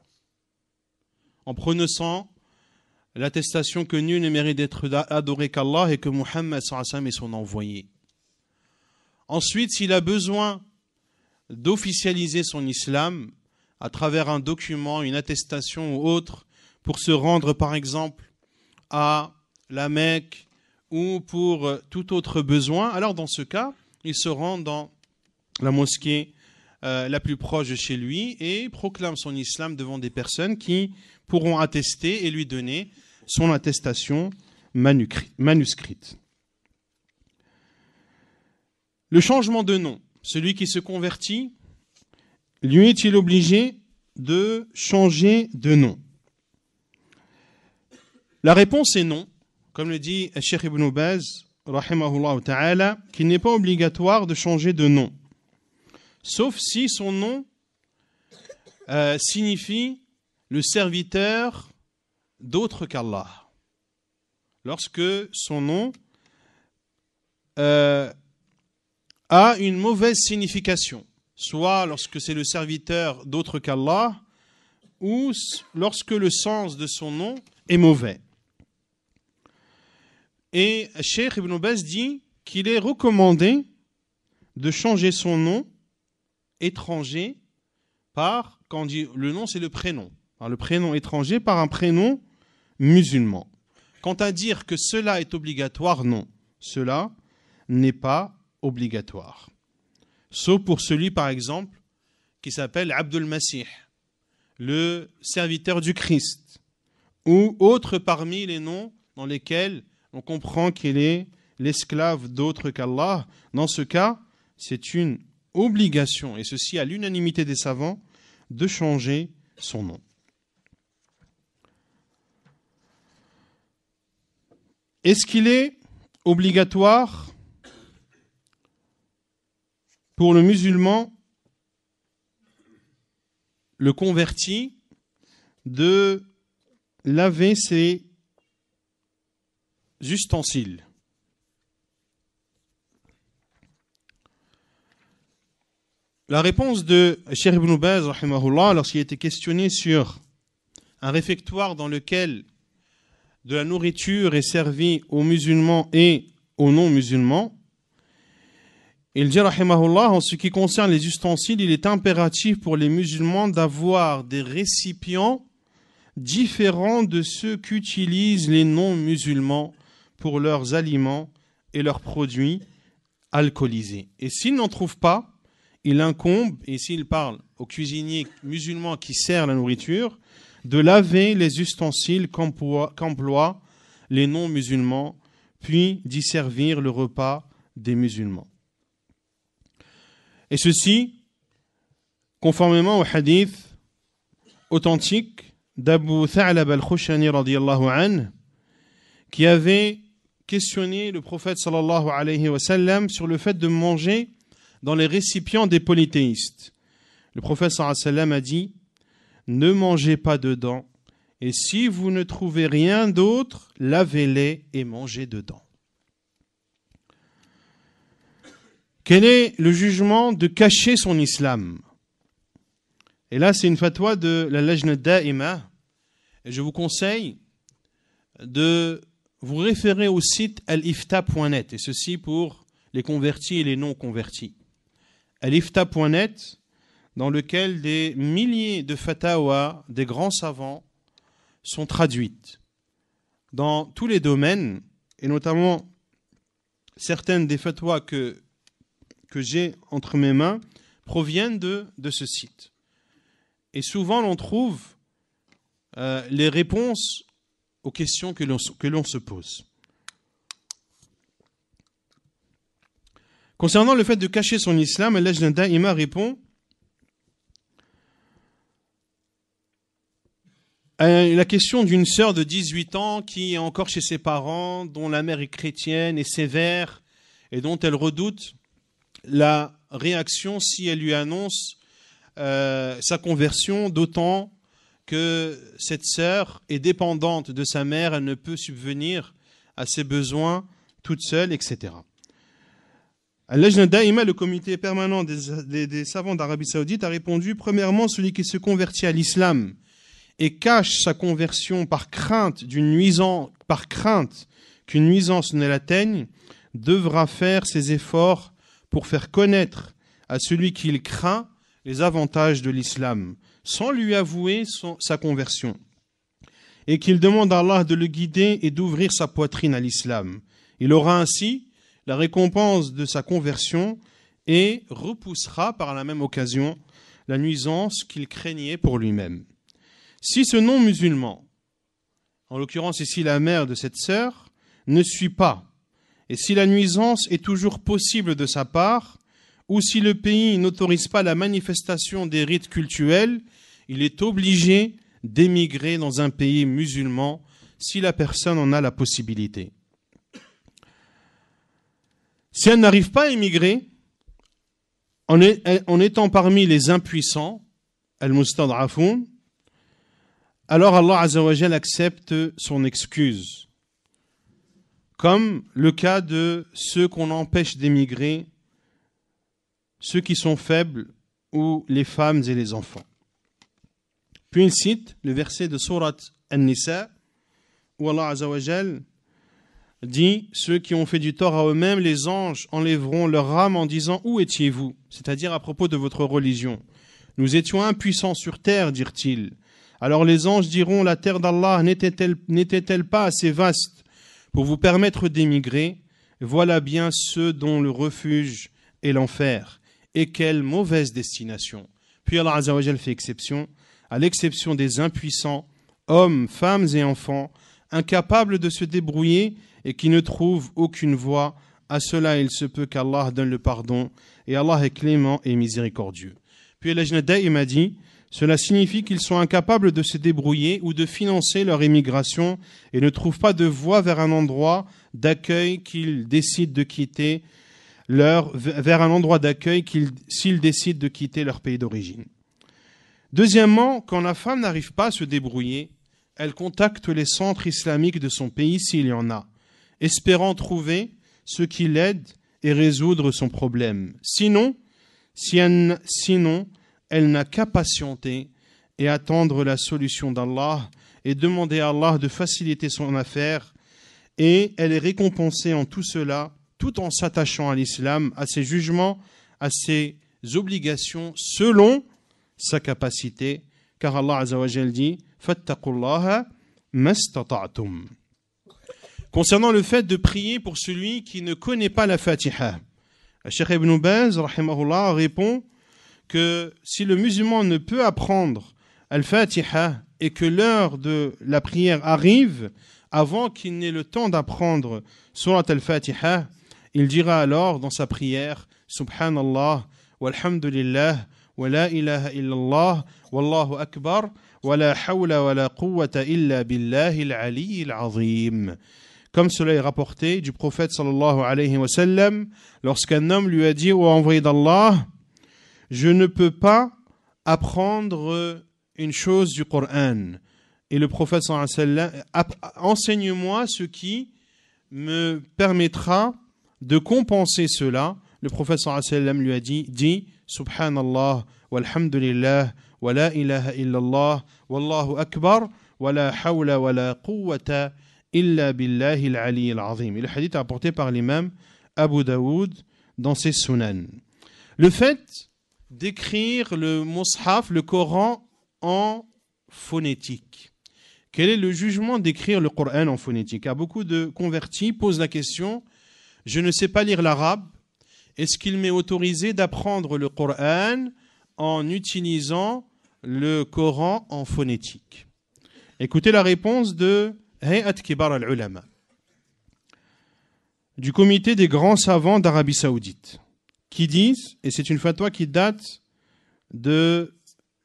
en prononçant l'attestation que nul ne mérite d'être adoré qu'Allah et que Muhammad sallallahu alayhi wa sallam est son envoyé. Ensuite, s'il a besoin d'officialiser son islam à travers un document, une attestation ou autre, pour se rendre par exemple à la Mecque ou pour tout autre besoin, alors dans ce cas, il se rend dans la mosquée la plus proche de chez lui et proclame son islam devant des personnes qui pourront attester et lui donner son attestation manuscrite. Le changement de nom, celui qui se convertit, lui est-il obligé de changer de nom? La réponse est non, comme le dit Cheikh Ibn Baz, rahimahullah ta'ala, qu'il n'est pas obligatoire de changer de nom, sauf si son nom signifie le serviteur d'autre qu'Allah. Lorsque son nom a une mauvaise signification, soit lorsque c'est le serviteur d'autre qu'Allah, ou lorsque le sens de son nom est mauvais. Et Cheikh Ibn Baz dit qu'il est recommandé de changer son nom étranger par, quand on dit le nom, c'est le prénom. Par le prénom étranger par un prénom musulman. Quant à dire que cela est obligatoire, non. Cela n'est pas obligatoire. Sauf pour celui, par exemple, qui s'appelle Abdul Masih, le serviteur du Christ, ou autre parmi les noms dans lesquels on comprend qu'il est l'esclave d'autre qu'Allah. Dans ce cas, c'est une obligation, et ceci à l'unanimité des savants, de changer son nom. Est-ce qu'il est obligatoire pour le musulman, le converti, de laver ses ustensiles? La réponse de Cheikh Ibn Baz, rahimahullah, lorsqu'il était questionné sur un réfectoire dans lequel de la nourriture est servie aux musulmans et aux non-musulmans, il dit, rahimahullah, en ce qui concerne les ustensiles, il est impératif pour les musulmans d'avoir des récipients différents de ceux qu'utilisent les non-musulmans pour leurs aliments et leurs produits alcoolisés. Et s'ils n'en trouvent pas, il incombe, et s'il parle aux cuisiniers musulmans qui servent la nourriture, de laver les ustensiles qu'emploient les non-musulmans, puis d'y servir le repas des musulmans. Et ceci, conformément au hadith authentique d'Abu Tha'lab al-Khushani radiyallahu anhu, qui avait questionné le prophète sallallahu alayhi wa sallam sur le fait de manger dans les récipients des polythéistes. Le prophète sallallahu alayhi wa sallam a dit: ne mangez pas dedans Et si vous ne trouvez rien d'autre, lavez-les et mangez dedans. Quel est le jugement de cacher son islam? Et là, c'est une fatwa de la Lajna Da'ima. Et je vous conseille de vous référer au site alifta.net, et ceci pour les convertis et les non-convertis. Alifta.net, dans lequel des milliers de fatawas des grands savants sont traduites dans tous les domaines, et notamment certaines des fatwas que j'ai entre mes mains proviennent de ce site. Et souvent, l'on trouve les réponses aux questions que l'on se pose. Concernant le fait de cacher son islam, Al-Lajna Da'ima répond à la question d'une sœur de 18 ans qui est encore chez ses parents, dont la mère est chrétienne et sévère, et dont elle redoute la réaction si elle lui annonce sa conversion, d'autant que cette sœur est dépendante de sa mère, elle ne peut subvenir à ses besoins toute seule, etc. Al-Lajna Da'ima, le comité permanent des savants d'Arabie Saoudite, a répondu: premièrement, celui qui se convertit à l'islam et cache sa conversion par crainte qu'une nuisance ne l'atteigne, devra faire ses efforts pour faire connaître à celui qu'il craint les avantages de l'islam, sans lui avouer sa conversion, et qu'il demande à Allah de le guider et d'ouvrir sa poitrine à l'islam. Il aura ainsi la récompense de sa conversion et repoussera par la même occasion la nuisance qu'il craignait pour lui-même. Si ce non-musulman, en l'occurrence ici la mère de cette sœur, ne suit pas, et si la nuisance est toujours possible de sa part, ou si le pays n'autorise pas la manifestation des rites cultuels, il est obligé d'émigrer dans un pays musulman si la personne en a la possibilité. Si elle n'arrive pas à émigrer, en étant parmi les impuissants, al-mustad'afoun, alors Allah Azza wa Jal accepte son excuse, comme le cas de ceux qu'on empêche d'émigrer, ceux qui sont faibles ou les femmes et les enfants. Puis il cite le verset de Surat An-Nisa où Allah Azza wa Jal dit: ceux qui ont fait du tort à eux-mêmes, les anges enlèveront leur âme en disant: où étiez-vous? C'est-à-dire à propos de votre religion. Nous étions impuissants sur terre, dirent-ils. Alors les anges diront: la terre d'Allah n'était-elle pas assez vaste pour vous permettre d'émigrer? Voilà bien ceux dont le refuge est l'enfer. Et quelle mauvaise destination. Puis Allah Azza wa Jal fait exception, à l'exception des impuissants, hommes, femmes et enfants, incapables de se débrouiller et qui ne trouvent aucune voie. À cela, il se peut qu'Allah donne le pardon, et Allah est clément et miséricordieux. Puis Al-Lajna Da'ima dit: cela signifie qu'ils sont incapables de se débrouiller ou de financer leur émigration et ne trouvent pas de voie vers un endroit d'accueil qu'ils décident de quitter s'ils décident de quitter leur pays d'origine. Deuxièmement, quand la femme n'arrive pas à se débrouiller, elle contacte les centres islamiques de son pays s'il y en a, espérant trouver ce qui l'aide et résoudre son problème. Sinon, elle n'a qu'à patienter et attendre la solution d'Allah et demander à Allah de faciliter son affaire, et elle est récompensée en tout cela, tout en s'attachant à l'islam, à ses jugements, à ses obligations, selon sa capacité, car Allah Azza wa Jal dit: fattaqullaha mastata'tum. Concernant le fait de prier pour celui qui ne connaît pas la Fatiha, Cheikh Ibn Baz rahimahullah répond que si le musulman ne peut apprendre Al-Fatiha et que l'heure de la prière arrive avant qu'il n'ait le temps d'apprendre Surat Al-Fatiha, il dira alors dans sa prière: Subhanallah, walhamdulillah, wa la ilaha illallah, wallahu akbar, wa la hawla wa la quwwata illa billahi al-ali al-azim. Comme cela est rapporté du prophète sallallahu alayhi wa sallam, lorsqu'un homme lui a dit: ô envoyé d'Allah, je ne peux pas apprendre une chose du Coran, Et le prophète sallallahu alayhi wa sallam, enseigne-moi ce qui me permettra de compenser cela. Le prophète sallallahu alayhi wa sallam lui a dit, dis Subhanallah, walhamdulillah, wa la ilaha illallah, wallahu akbar, wa la hawla wa la quwwata illa billahi al-ali al-azim. Et le hadith est apporté par l'imam Abu Daoud dans ses sunan. Le fait d'écrire le mushaf, le Coran, en phonétique. Quel est le jugement d'écrire le Coran en phonétique? Car beaucoup de convertis posent la question, je ne sais pas lire l'arabe, est-ce qu'il m'est autorisé d'apprendre le Coran en utilisant le Coran en phonétique? Écoutez la réponse de Hay'at Kibar al-Ulama, du comité des grands savants d'Arabie Saoudite, qui disent, et c'est une fatwa qui date de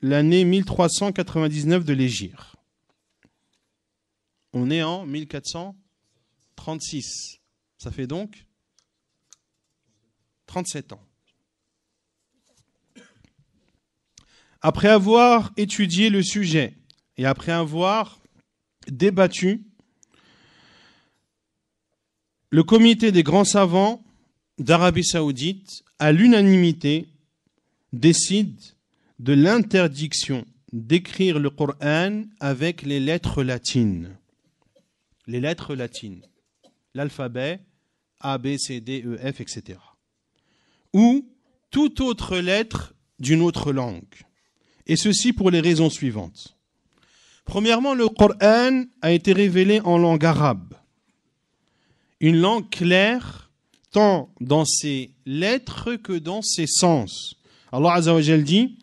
l'année 1399 de l'Hégire. On est en 1436. Ça fait donc 37 ans. Après avoir étudié le sujet et après avoir débattu, le comité des grands savants d'Arabie Saoudite, à l'unanimité, décide de l'interdiction d'écrire le Coran avec les lettres latines. Les lettres latines, l'alphabet A, B, C, D, E, F, etc. Ou toute autre lettre d'une autre langue. Et ceci pour les raisons suivantes. Premièrement, le Coran a été révélé en langue arabe. Une langue claire, tant dans ses lettres que dans ses sens. Allah Azza wa Jal dit,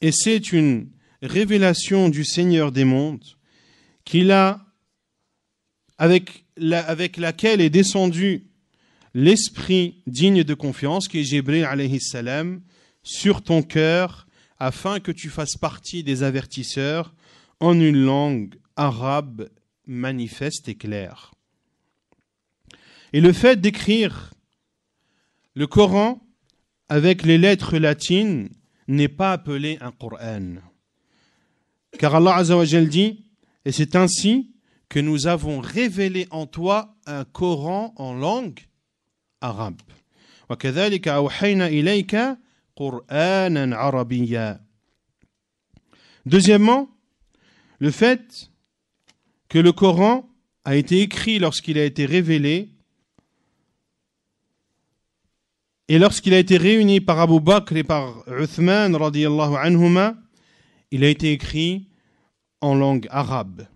et c'est une révélation du Seigneur des mondes, qu'il a avec laquelle est descendu l'esprit digne de confiance, qui est Jibril alayhi salam, sur ton cœur, afin que tu fasses partie des avertisseurs en une langue arabe manifeste et claire. Et le fait d'écrire le Coran avec les lettres latines n'est pas appelé un Coran. Car Allah Azza wa Jal dit, et c'est ainsi que nous avons révélé en toi un Coran en langue arabe. وَكَذَلِكَ أَوْحَيْنَا إِلَيْكَ قُرْآنًا عَرَبِيًّا. Deuxièmement, le fait que le Coran a été écrit lorsqu'il a été révélé et lorsqu'il a été réuni par Abu Bakr et par Uthman radiyallahu anhuma, il a été écrit en langue arabe.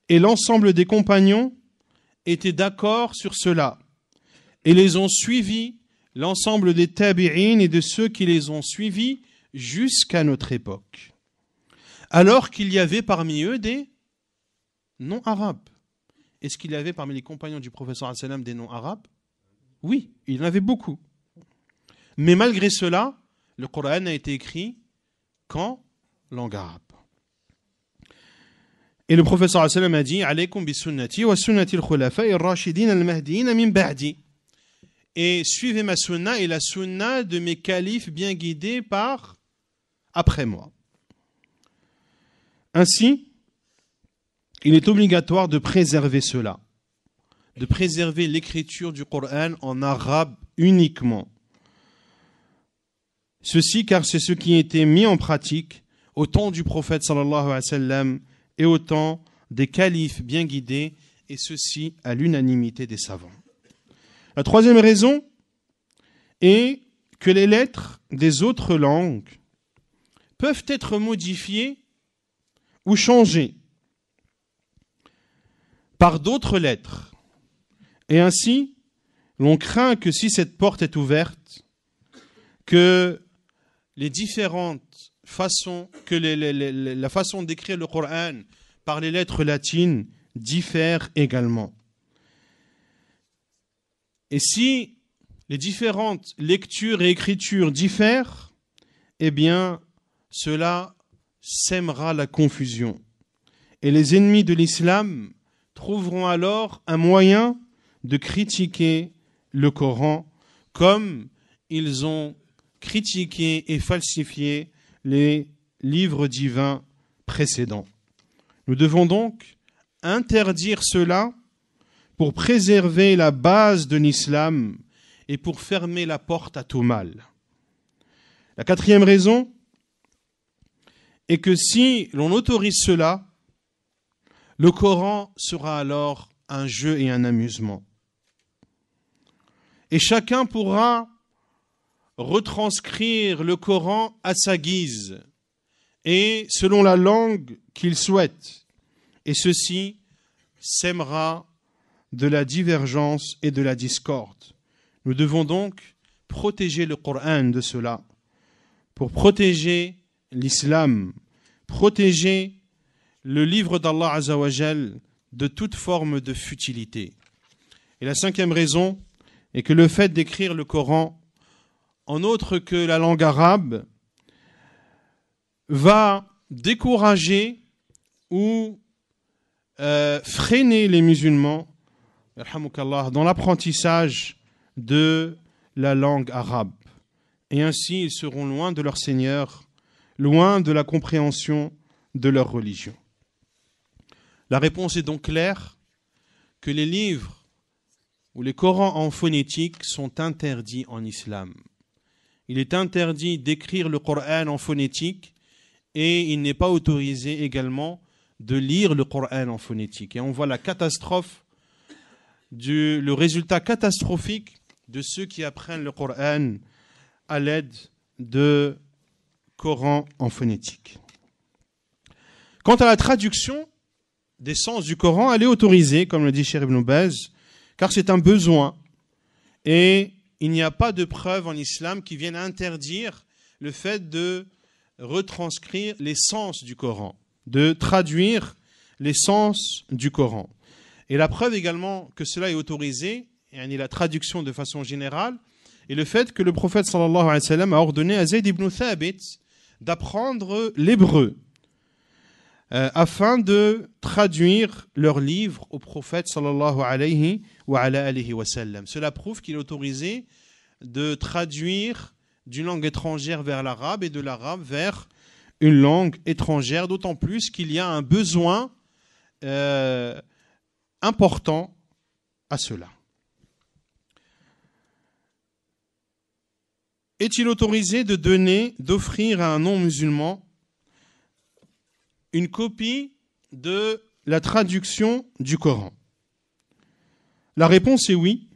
Et l'ensemble des compagnons étaient d'accord sur cela. Et les ont suivis, l'ensemble des tabi'in et de ceux qui les ont suivis jusqu'à notre époque. Alors qu'il y avait parmi eux des noms arabes. Est-ce qu'il y avait parmi les compagnons du prophète sallallahu alayhi wa sallam des noms arabes? Oui, il y en avait beaucoup. Mais malgré cela, le Coran a été écrit qu'en langue arabe. Et le prophète sallallahu alayhi wa sallam a dit alaykum bi sunnati wa sunnati al-khulafa'i ar-rashidin al-mahdiyyin min ba'di. Et suivez ma sunna et la sunna de mes califes bien guidés par après moi. Ainsi, il est obligatoire de préserver cela, de préserver l'écriture du Coran en arabe uniquement. Ceci car c'est ce qui a été mis en pratique au temps du prophète sallallahu alayhi wa sallam et au temps des califes bien guidés, et ceci à l'unanimité des savants. La troisième raison est que les lettres des autres langues peuvent être modifiées ou changées par d'autres lettres. Et ainsi, l'on craint que si cette porte est ouverte, que les différentes façons, que la façon d'écrire le Coran par les lettres latines diffère également. Et si les différentes lectures et écritures diffèrent, eh bien, cela sèmera la confusion. Et les ennemis de l'islam trouveront alors un moyen de critiquer le Coran comme ils ont critiqué et falsifié les livres divins précédents. Nous devons donc interdire cela pour préserver la base de l'islam et pour fermer la porte à tout mal. La quatrième raison est que si l'on autorise cela, le Coran sera alors un jeu et un amusement. Et chacun pourra retranscrire le Coran à sa guise et selon la langue qu'il souhaite. Et ceci sèmera de la divergence et de la discorde. Nous devons donc protéger le Coran de cela, pour protéger l'islam, protéger le livre d'Allah Azza wa Jal de toute forme de futilité. Et la cinquième raison est que le fait d'écrire le Coran en autre que la langue arabe va décourager ou freiner les musulmans dans l'apprentissage de la langue arabe. Et ainsi, ils seront loin de leur Seigneur, loin de la compréhension de leur religion. La réponse est donc claire, que les livres ou les Corans en phonétique sont interdits en islam. Il est interdit d'écrire le Coran en phonétique et il n'est pas autorisé également de lire le Coran en phonétique. Et on voit la catastrophe, le résultat catastrophique de ceux qui apprennent le Coran à l'aide de Coran en phonétique. Quant à la traduction des sens du Coran, elle est autorisée, comme le dit Cheikh Ibn Baz, car c'est un besoin. Et il n'y a pas de preuve en islam qui vienne interdire le fait de retranscrire les sens du Coran, de traduire les sens du Coran. Et la preuve également que cela est autorisé, et la traduction de façon générale, est le fait que le prophète sallallahu alayhi wa sallam a ordonné à Zayd ibn Thabit d'apprendre l'hébreu afin de traduire leurs livres au prophète sallallahu alayhi wa sallam. Cela prouve qu'il est autorisé de traduire d'une langue étrangère vers l'arabe et de l'arabe vers une langue étrangère, d'autant plus qu'il y a un besoin important à cela. Est-il autorisé de donner, d'offrir à un non-musulman une copie de la traduction du Coran? La réponse est oui,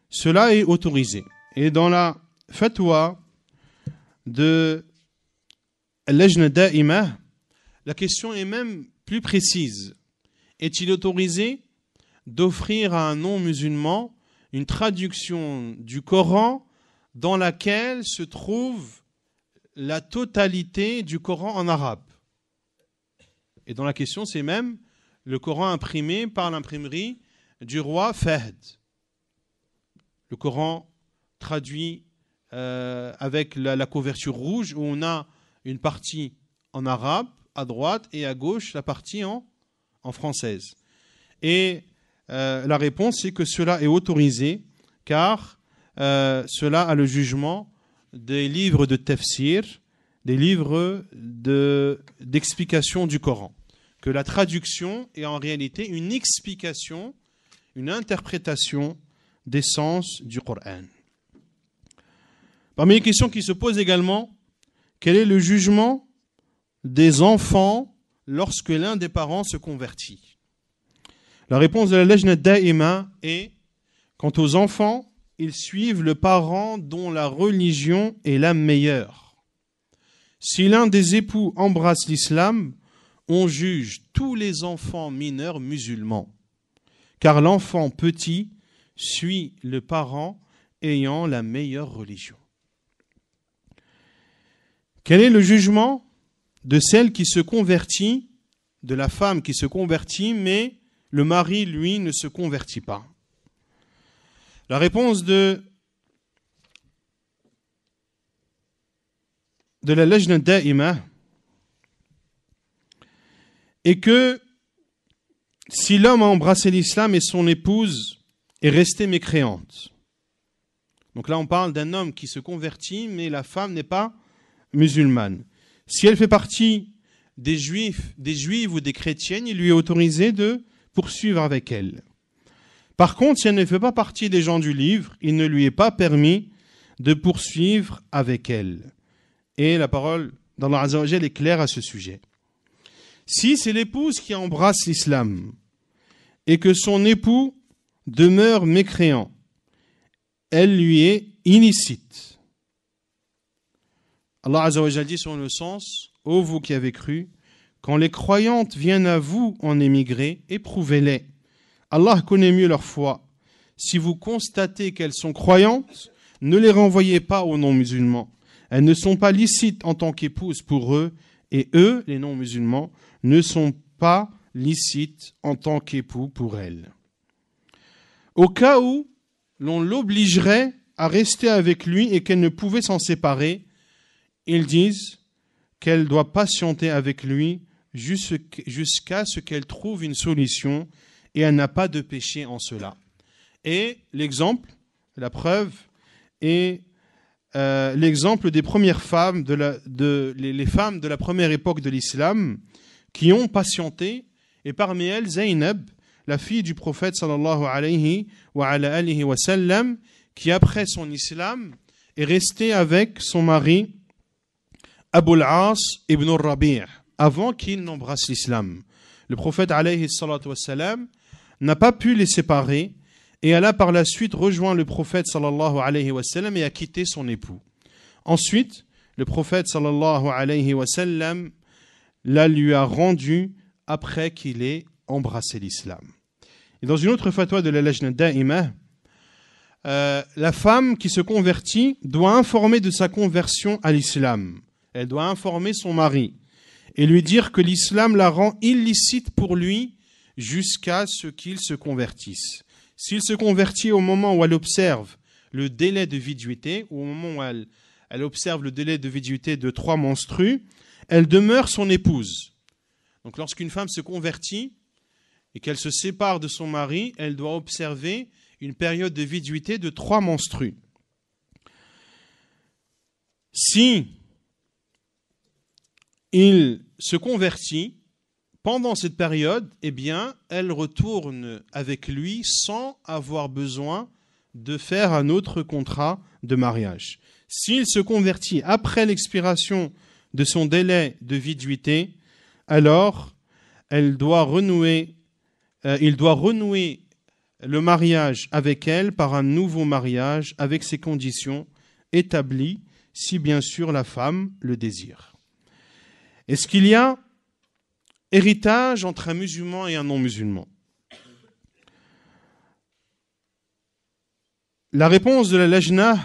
cela est autorisé. Et dans la fatwa de Lajna Da'imah, la question est même plus précise. Est-il autorisé d'offrir à un non-musulman une traduction du Coran dans laquelle se trouve la totalité du Coran en arabe? Et dans la question, c'est même le Coran imprimé par l'imprimerie du roi Fahd. Le Coran traduit avec la couverture rouge, où on a une partie en arabe à droite et à gauche la partie en française. Et la réponse, c'est que cela est autorisé, car cela a le jugement des livres de tafsir, des livres d'explication du Coran. Que la traduction est en réalité une explication, une interprétation des sens du Coran. Parmi les questions qui se posent également, quel est le jugement des enfants lorsque l'un des parents se convertit? La réponse de la Lajna Da'ima est: quant aux enfants, ils suivent le parent dont la religion est la meilleure. Si l'un des époux embrasse l'islam, on juge tous les enfants mineurs musulmans, car l'enfant petit suit le parent ayant la meilleure religion. Quel est le jugement de celle qui se convertit, de la femme qui se convertit, mais le mari, lui, ne se convertit pas? La réponse de la Lajna Da'imah est que si l'homme a embrassé l'islam et son épouse est restée mécréante, donc là on parle d'un homme qui se convertit mais la femme n'est pas musulmane, si elle fait partie des juives ou des chrétiennes, il lui est autorisé de poursuivre avec elles. Par contre, si elle ne fait pas partie des gens du livre, il ne lui est pas permis de poursuivre avec elles. Et la parole d'Allah Azza wa Jal est claire à ce sujet. Si c'est l'épouse qui embrasse l'islam et que son époux demeure mécréant, elle lui est illicite. Allah Azza wa Jal dit sur le sens, « Ô vous qui avez cru, quand les croyantes viennent à vous en émigrer, éprouvez-les. Allah connaît mieux leur foi. Si vous constatez qu'elles sont croyantes, ne les renvoyez pas aux non-musulmans. Elles ne sont pas licites en tant qu'épouses pour eux, et eux, les non-musulmans, ne sont pas licites en tant qu'époux pour elles. Au cas où l'on l'obligerait à rester avec lui et qu'elle ne pouvait s'en séparer, ils disent qu'elle doit patienter avec lui jusqu'à ce qu'elle trouve une solution, et elle n'a pas de péché en cela. Et l'exemple, la preuve, est l'exemple des premières femmes, les femmes de la première époque de l'islam, qui ont patienté, et parmi elles, Zaynab, la fille du prophète sallallahu alayhi wa sallam, qui après son islam est restée avec son mari Abul As ibn al-Rabi' avant qu'il n'embrasse l'islam. Le prophète alayhi salatu wa sallam n'a pas pu les séparer et elle a par la suite rejoint le prophète sallallahu alayhi wa sallam et a quitté son époux. Ensuite, le prophète sallallahu alayhi wa sallam la lui a rendue après qu'il ait embrassé l'islam. Et dans une autre fatwa de la Lajna Da'imah, la femme qui se convertit doit informer de sa conversion à l'islam. Elle doit informer son mari et lui dire que l'islam la rend illicite pour lui jusqu'à ce qu'il se convertisse. S'il se convertit au moment où elle observe le délai de viduité, ou au moment où elle observe le délai de viduité de 3 menstrues, elle demeure son épouse. Donc lorsqu'une femme se convertit et qu'elle se sépare de son mari, elle doit observer une période de viduité de 3 menstrues. Si il se convertit pendant cette période, eh bien, elle retourne avec lui sans avoir besoin de faire un autre contrat de mariage. S'il se convertit après l'expiration de son délai de viduité, alors il doit renouer le mariage avec elle par un nouveau mariage avec ses conditions établies, si bien sûr la femme le désire. Est-ce qu'il y a héritage entre un musulman et un non-musulman? La réponse de la Lajna,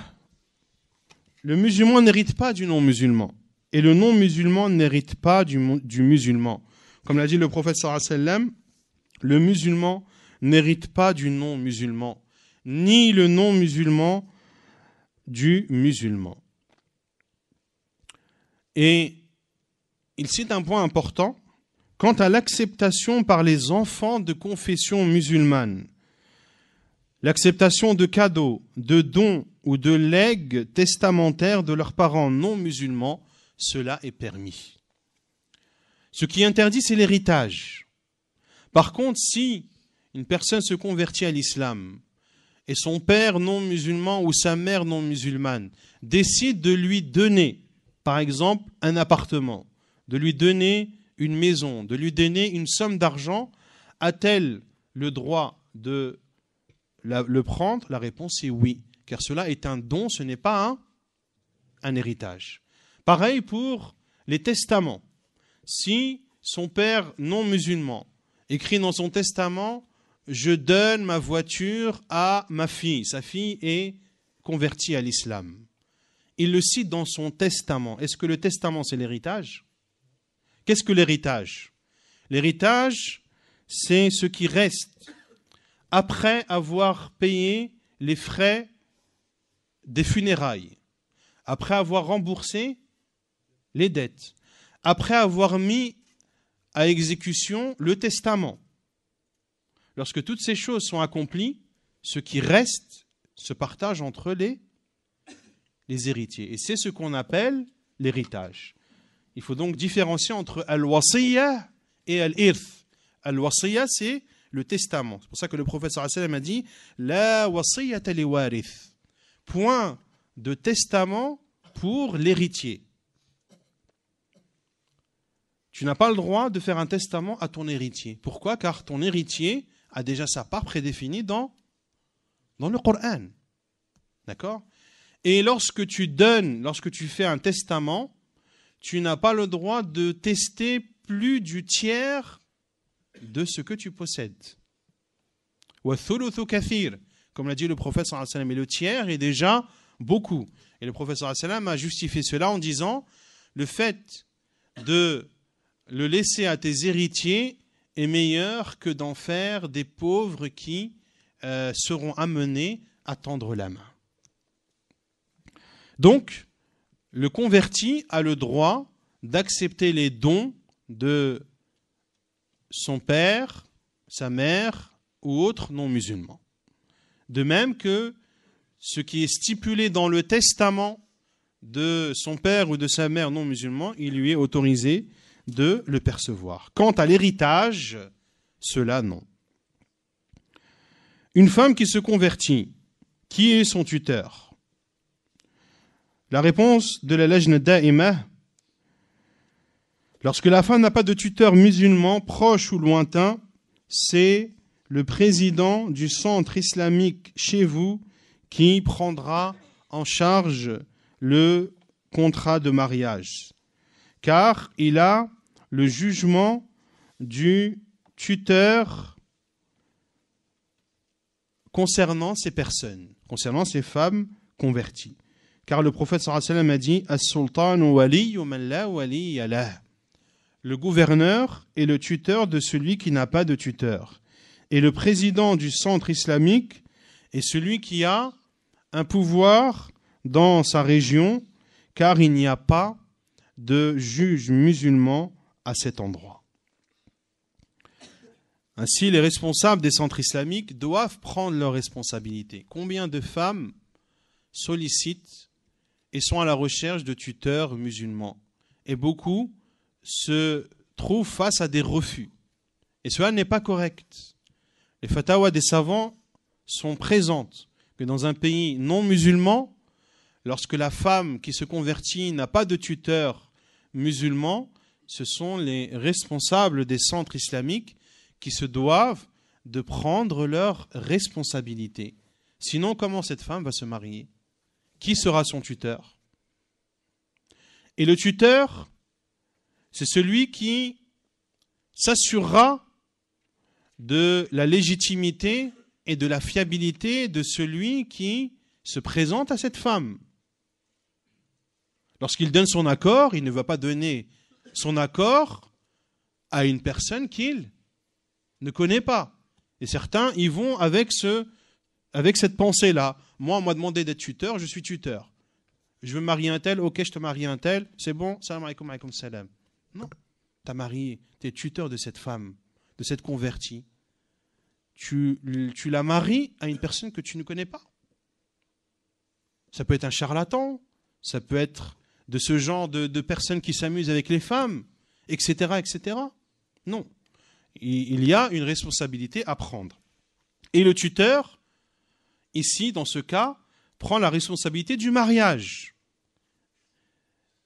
le musulman n'hérite pas du non-musulman et le non-musulman n'hérite pas du musulman. Comme l'a dit le prophète sallallahu alayhi wa sallam, le musulman n'hérite pas du non-musulman, ni le non-musulman du musulman. Et il cite un point important quant à l'acceptation par les enfants de confession musulmane. L'acceptation de cadeaux, de dons ou de legs testamentaires de leurs parents non musulmans, cela est permis. Ce qui est interdit, c'est l'héritage. Par contre, si une personne se convertit à l'islam et son père non musulman ou sa mère non musulmane décide de lui donner, par exemple, un appartement, de lui donner une maison, de lui donner une somme d'argent, a-t-elle le droit de le prendre? La réponse est oui, car cela est un don, ce n'est pas un héritage. Pareil pour les testaments. Si son père non musulman écrit dans son testament « Je donne ma voiture à ma fille », sa fille est convertie à l'islam. Il le cite dans son testament. Est-ce que le testament, c'est l'héritage? Qu'est-ce que l'héritage? L'héritage, c'est ce qui reste après avoir payé les frais des funérailles, après avoir remboursé les dettes, après avoir mis à exécution le testament. Lorsque toutes ces choses sont accomplies, ce qui reste se partage entre les héritiers. Et c'est ce qu'on appelle l'héritage. Il faut donc différencier entre al-wasiyya et al-irth. Al-wasiyya, c'est le testament. C'est pour ça que le prophète sallallahu alayhi wa sallam a dit la wasiyyata li warith. Point de testament pour l'héritier. Tu n'as pas le droit de faire un testament à ton héritier. Pourquoi? Car ton héritier a déjà sa part prédéfinie dans le Coran. D'accord? Et lorsque tu fais un testament, tu n'as pas le droit de tester plus du tiers de ce que tu possèdes. Comme l'a dit le prophète sallallahu alayhi wa sallam, et le tiers est déjà beaucoup. Et le prophète sallallahu alayhi wa sallam a justifié cela en disant le fait de le laisser à tes héritiers est meilleur que d'en faire des pauvres qui seront amenés à tendre la main. Donc, le converti a le droit d'accepter les dons de son père, sa mère ou autres non-musulmans. De même que ce qui est stipulé dans le testament de son père ou de sa mère non-musulman, il lui est autorisé de le percevoir. Quant à l'héritage, cela non. Une femme qui se convertit, qui est son tuteur? La réponse de la Lajna Da'ima: lorsque la femme n'a pas de tuteur musulman, proche ou lointain, c'est le président du centre islamique chez vous qui prendra en charge le contrat de mariage. Car il a le jugement du tuteur concernant ces personnes, concernant ces femmes converties. Car le prophète sallallahu alayhi wa sallam a dit As-sultanu waliyyu man la waliyya lah. Le gouverneur est le tuteur de celui qui n'a pas de tuteur. Et le président du centre islamique est celui qui a un pouvoir dans sa région, car il n'y a pas de juge musulman à cet endroit. Ainsi, les responsables des centres islamiques doivent prendre leurs responsabilités. Combien de femmes sollicitent et sont à la recherche de tuteurs musulmans? Et beaucoup se trouvent face à des refus. Et cela n'est pas correct. Les fatawas des savants sont présentes que dans un pays non musulman, lorsque la femme qui se convertit n'a pas de tuteur musulman, ce sont les responsables des centres islamiques qui se doivent de prendre leurs responsabilités. Sinon, comment cette femme va se marier? Qui sera son tuteur? Et le tuteur, c'est celui qui s'assurera de la légitimité et de la fiabilité de celui qui se présente à cette femme. Lorsqu'il donne son accord, il ne va pas donner son accord à une personne qu'il ne connaît pas. Et certains y vont avec cette pensée-là. Moi, on m'a demandé d'être tuteur, je suis tuteur. Je veux marier un tel, ok, je te marie un tel, c'est bon, salam alaikum, alaikum salam. Non, tu es tuteur de cette femme, de cette convertie. Tu la maries à une personne que tu ne connais pas. Ça peut être un charlatan, ça peut être de ce genre de personnes qui s'amusent avec les femmes, etc., etc. Non, il y a une responsabilité à prendre. Et le tuteur, ici, dans ce cas, prend la responsabilité du mariage.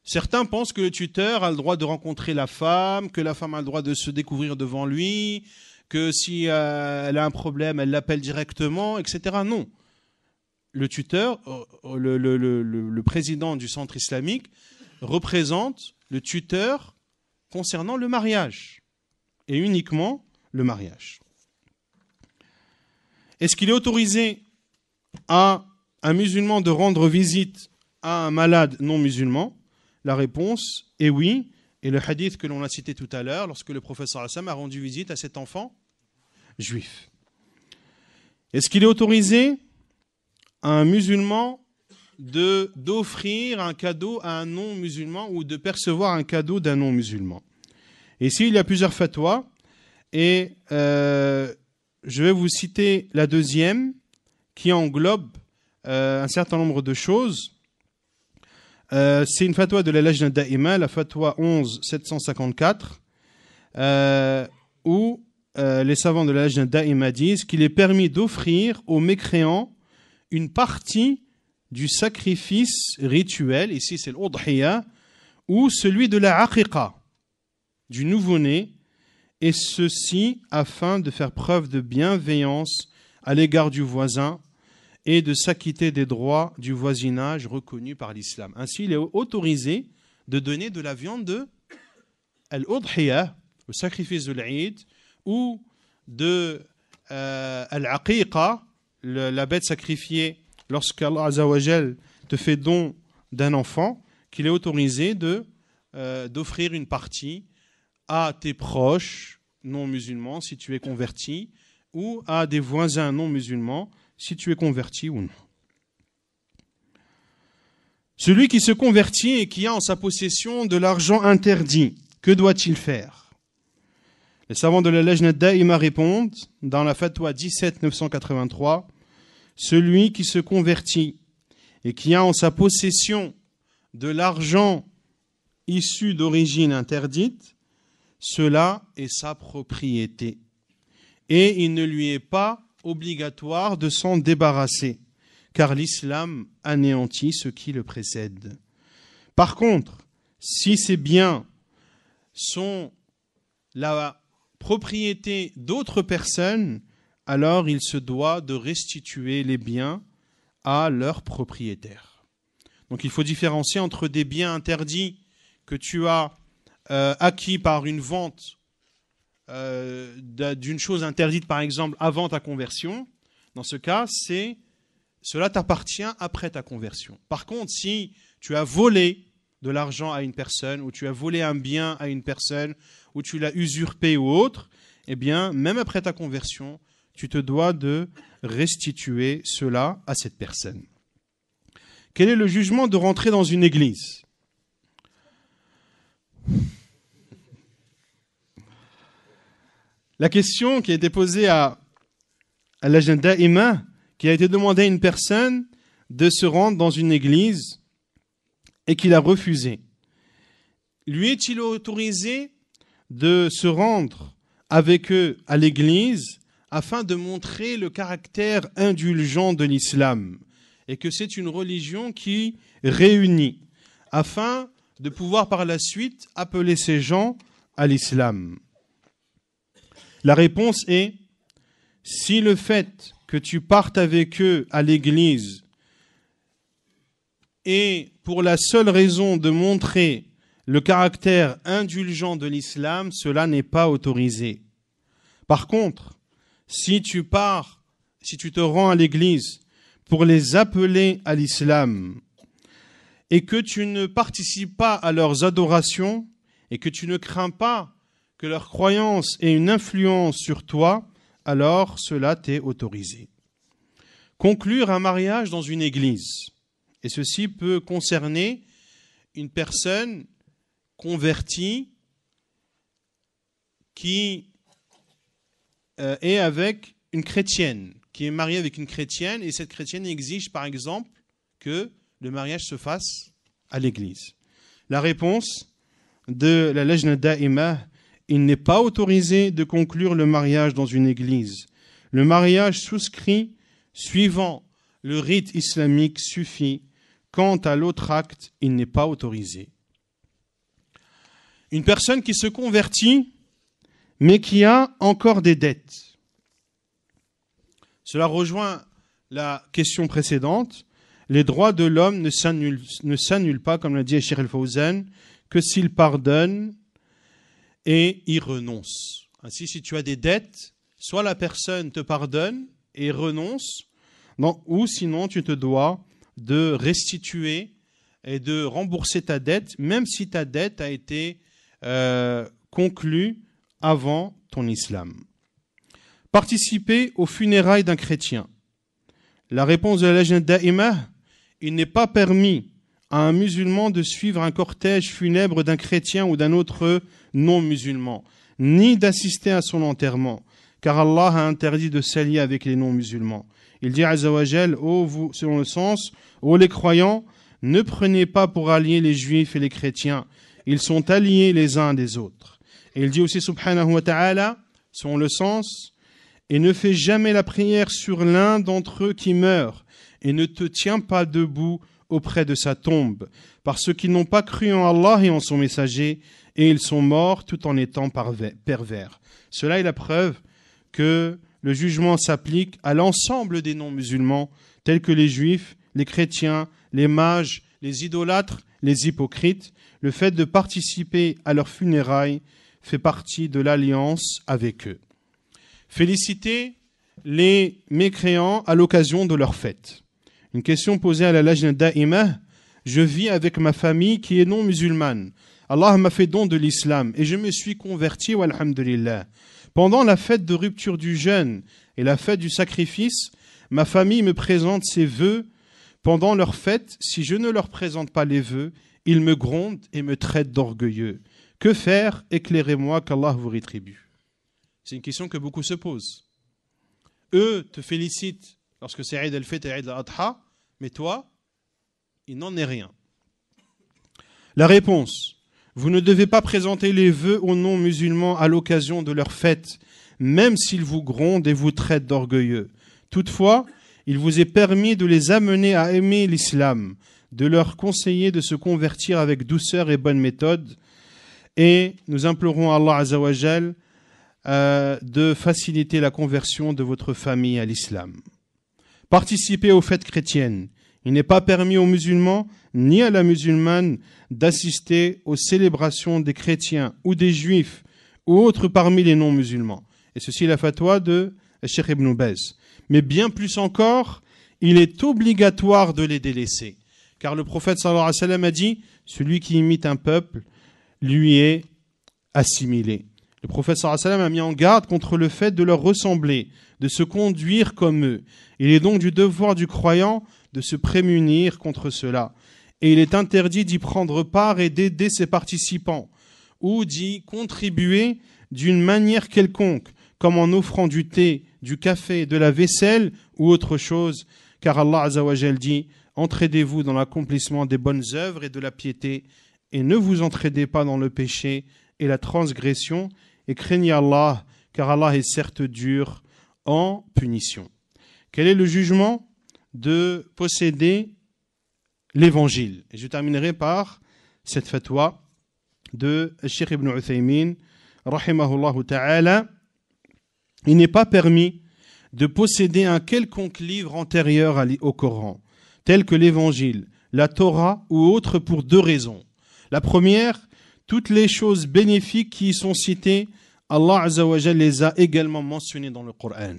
Certains pensent que le tuteur a le droit de rencontrer la femme, que la femme a le droit de se découvrir devant lui, que si elle a un problème, elle l'appelle directement, etc. Non. Le tuteur, le président du centre islamique, représente le tuteur concernant le mariage, et uniquement le mariage. Est-ce qu'il est autorisé à un musulman de rendre visite à un malade non musulman? La réponse est oui. Et le hadith que l'on a cité tout à l'heure, lorsque le prophète sallallahu alayhi wa sallam a rendu visite à cet enfant juif. Est-ce qu'il est autorisé à un musulman d'offrir un cadeau à un non-musulman ou de percevoir un cadeau d'un non-musulman? Et ici, il y a plusieurs fatwas. Et je vais vous citer la deuxième qui englobe un certain nombre de choses. C'est une fatwa de la Lajna Da'ima, la fatwa 11-754, où les savants de la Lajna Da'ima disent qu'il est permis d'offrir aux mécréants une partie du sacrifice rituel, ici c'est l'udhiya, ou celui de la aqiqa, du nouveau-né, et ceci afin de faire preuve de bienveillance à l'égard du voisin et de s'acquitter des droits du voisinage reconnus par l'islam. Ainsi, il est autorisé de donner de la viande de al-udhiya, le sacrifice de l'Eid, ou de al-aqiqa, la bête sacrifiée lorsqu'Allah Azza wa Jal te fait don d'un enfant, qu'il est autorisé d'offrir une partie à tes proches non musulmans si tu es converti, ou à des voisins non musulmans si tu es converti ou non. Celui qui se convertit et qui a en sa possession de l'argent interdit, que doit-il faire? Les savants de la Lajna Da'ima répondent dans la fatwa 17-983, celui qui se convertit et qui a en sa possession de l'argent issu d'origine interdite, cela est sa propriété. Et il ne lui est pas obligatoire de s'en débarrasser, car l'islam anéantit ce qui le précède. Par contre, si ces biens sont la propriété d'autres personnes, alors il se doit de restituer les biens à leurs propriétaires. Donc il faut différencier entre des biens interdits que tu as acquis par une vente d'une chose interdite, par exemple, avant ta conversion. Dans ce cas, cela t'appartient après ta conversion. Par contre, si tu as volé de l'argent à une personne, ou tu as volé un bien à une personne, ou tu l'as usurpé ou autre, eh bien, même après ta conversion, tu te dois de restituer cela à cette personne. Quel est le jugement de rentrer dans une église? La question qui a été posée à Lajna Da'ima, qui a été demandé à une personne de se rendre dans une église et qu'il a refusé. Lui est-il autorisé de se rendre avec eux à l'église afin de montrer le caractère indulgent de l'islam et que c'est une religion qui réunit, afin de pouvoir par la suite appeler ces gens à l'islam? La réponse est, si le fait que tu partes avec eux à l'église est pour la seule raison de montrer le caractère indulgent de l'islam, cela n'est pas autorisé. Par contre, si tu te rends à l'église pour les appeler à l'islam et que tu ne participes pas à leurs adorations et que tu ne crains pas que leur croyance ait une influence sur toi, alors cela t'est autorisé. Conclure un mariage dans une église, et ceci peut concerner une personne convertie qui est avec une chrétienne, qui est mariée avec une chrétienne, et cette chrétienne exige par exemple que le mariage se fasse à l'église. La réponse de la Lajna Da'ima: il n'est pas autorisé de conclure le mariage dans une église. Le mariage souscrit suivant le rite islamique suffit. Quant à l'autre acte, il n'est pas autorisé. Une personne qui se convertit, mais qui a encore des dettes. Cela rejoint la question précédente. Les droits de l'homme ne s'annulent pas, comme l'a dit Cheikh Al-Fawzan, que s'il pardonne et y renonce. Ainsi, si tu as des dettes, soit la personne te pardonne et renonce, ou sinon tu te dois de restituer et de rembourser ta dette, même si ta dette a été conclue avant ton islam. Participer aux funérailles d'un chrétien. La réponse de la Lajna Da'ima: il n'est pas permis à un musulman de suivre un cortège funèbre d'un chrétien ou d'un autre non-musulman, ni d'assister à son enterrement, car Allah a interdit de s'allier avec les non-musulmans. Il dit Azza wa Jal, selon le sens, ô les croyants, Ne prenez pas pour alliés les juifs et les chrétiens. Ils sont alliés les uns des autres. Et il dit aussi, subhanahu wa ta'ala, selon le sens, « Et ne fais jamais la prière sur l'un d'entre eux qui meurt, et ne te tiens pas debout auprès de sa tombe, parce qu'ils n'ont pas cru en Allah et en son messager, et ils sont morts tout en étant pervers. » Cela est la preuve que le jugement s'applique à l'ensemble des non-musulmans, tels que les juifs, les chrétiens, les mages, les idolâtres, les hypocrites. Le fait de participer à leurs funérailles fait partie de l'alliance avec eux. Féliciter les mécréants à l'occasion de leur fête. Une question posée à la Lajna Da'imah. Je vis avec ma famille qui est non musulmane. Allah m'a fait don de l'islam et je me suis converti, walhamdulillah. Pendant la fête de rupture du jeûne et la fête du sacrifice, ma famille me présente ses vœux. Pendant leur fête, si je ne leur présente pas les vœux, ils me grondent et me traitent d'orgueilleux. Que faire? Éclairez-moi, qu'Allah vous rétribue. C'est une question que beaucoup se posent. Eux te félicitent lorsque c'est Eid al-Fitr et Eid al-Adha, mais toi, il n'en est rien. La réponse: vous ne devez pas présenter les vœux aux non-musulmans à l'occasion de leur fête, même s'ils vous grondent et vous traitent d'orgueilleux. Toutefois, il vous est permis de les amener à aimer l'islam, de leur conseiller de se convertir avec douceur et bonne méthode. Et nous implorons Allah Azza wa Jal de faciliter la conversion de votre famille à l'islam. Participez aux fêtes chrétiennes. Il n'est pas permis aux musulmans ni à la musulmane d'assister aux célébrations des chrétiens ou des juifs ou autres parmi les non-musulmans. Et ceci est la fatwa de Cheikh Ibn Baz. Mais bien plus encore, il est obligatoire de les délaisser. Car le prophète sallallahu alayhi wa sallam a dit, celui qui imite un peuple lui est assimilé. Le prophète sallallahu alayhi wa sallam a mis en garde contre le fait de leur ressembler, de se conduire comme eux. Il est donc du devoir du croyant de se prémunir contre cela. Et il est interdit d'y prendre part et d'aider ses participants, ou d'y contribuer d'une manière quelconque, comme en offrant du thé, du café, de la vaisselle ou autre chose, car Allah Azza wa Jal dit « Entraidez-vous dans l'accomplissement des bonnes œuvres et de la piété, et ne vous entraidez pas dans le péché et la transgression, et craignez Allah, car Allah est certes dur en punition. » Quel est le jugement de posséder l'évangile? Et je terminerai par cette fatwa de Cheikh Ibn Uthaymin, rahimahullah ta'ala. Il n'est pas permis de posséder un quelconque livre antérieur au Coran, tel que l'évangile, la Torah ou autre, pour deux raisons. La première, toutes les choses bénéfiques qui y sont citées, Allah Azza wa Jal les a également mentionnées dans le Coran.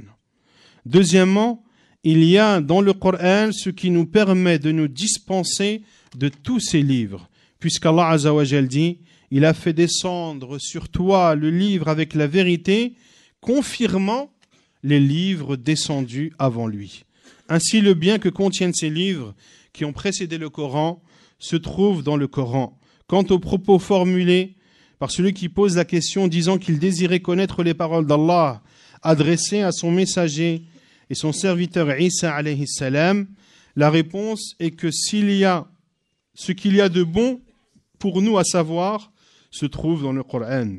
Deuxièmement, il y a dans le Coran ce qui nous permet de nous dispenser de tous ces livres, puisqu'Allah Azza wa Jal dit « Il a fait descendre sur toi le livre avec la vérité, confirmant les livres descendus avant lui. » Ainsi, le bien que contiennent ces livres qui ont précédé le Coran se trouve dans le Coran. Quant aux propos formulés par celui qui pose la question disant qu'il désirait connaître les paroles d'Allah adressées à son messager et son serviteur Isa alayhi salam, la réponse est que ce qu'il y a de bon pour nous à savoir se trouve dans le Coran.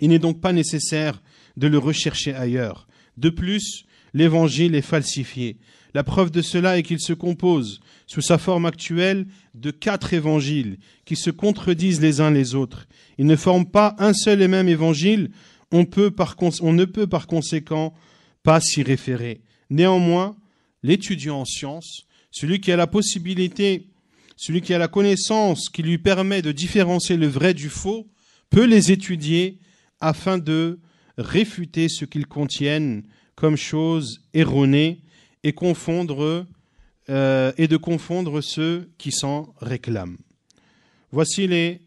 Il n'est donc pas nécessaire de le rechercher ailleurs. De plus, l'évangile est falsifié. La preuve de cela est qu'il se compose, sous sa forme actuelle, de 4 évangiles qui se contredisent les uns les autres. Ils ne forment pas un seul et même évangile. On ne peut par conséquent pas s'y référer. Néanmoins, l'étudiant en sciences, celui qui a la possibilité, celui qui a la connaissance qui lui permet de différencier le vrai du faux, peut les étudier afin de réfuter ce qu'ils contiennent comme choses erronées et de confondre ceux qui s'en réclament. Voici les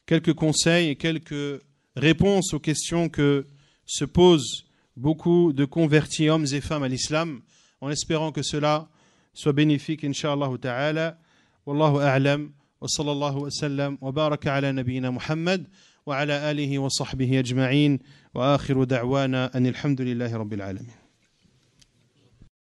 quelques conseils et quelques réponses aux questions que se posent beaucoup de convertis, hommes et femmes, à l'islam, en espérant que cela soit bénéfique, incha'Allah ta'ala. Wallahu a'lam, wa sallallahu wa sallam, wa baraka ala nabiyyina Muhammad, wa ala alihi wa sahbihi ajma'in, wa akhiru da'wana anil hamdulillahi rabbil alamin.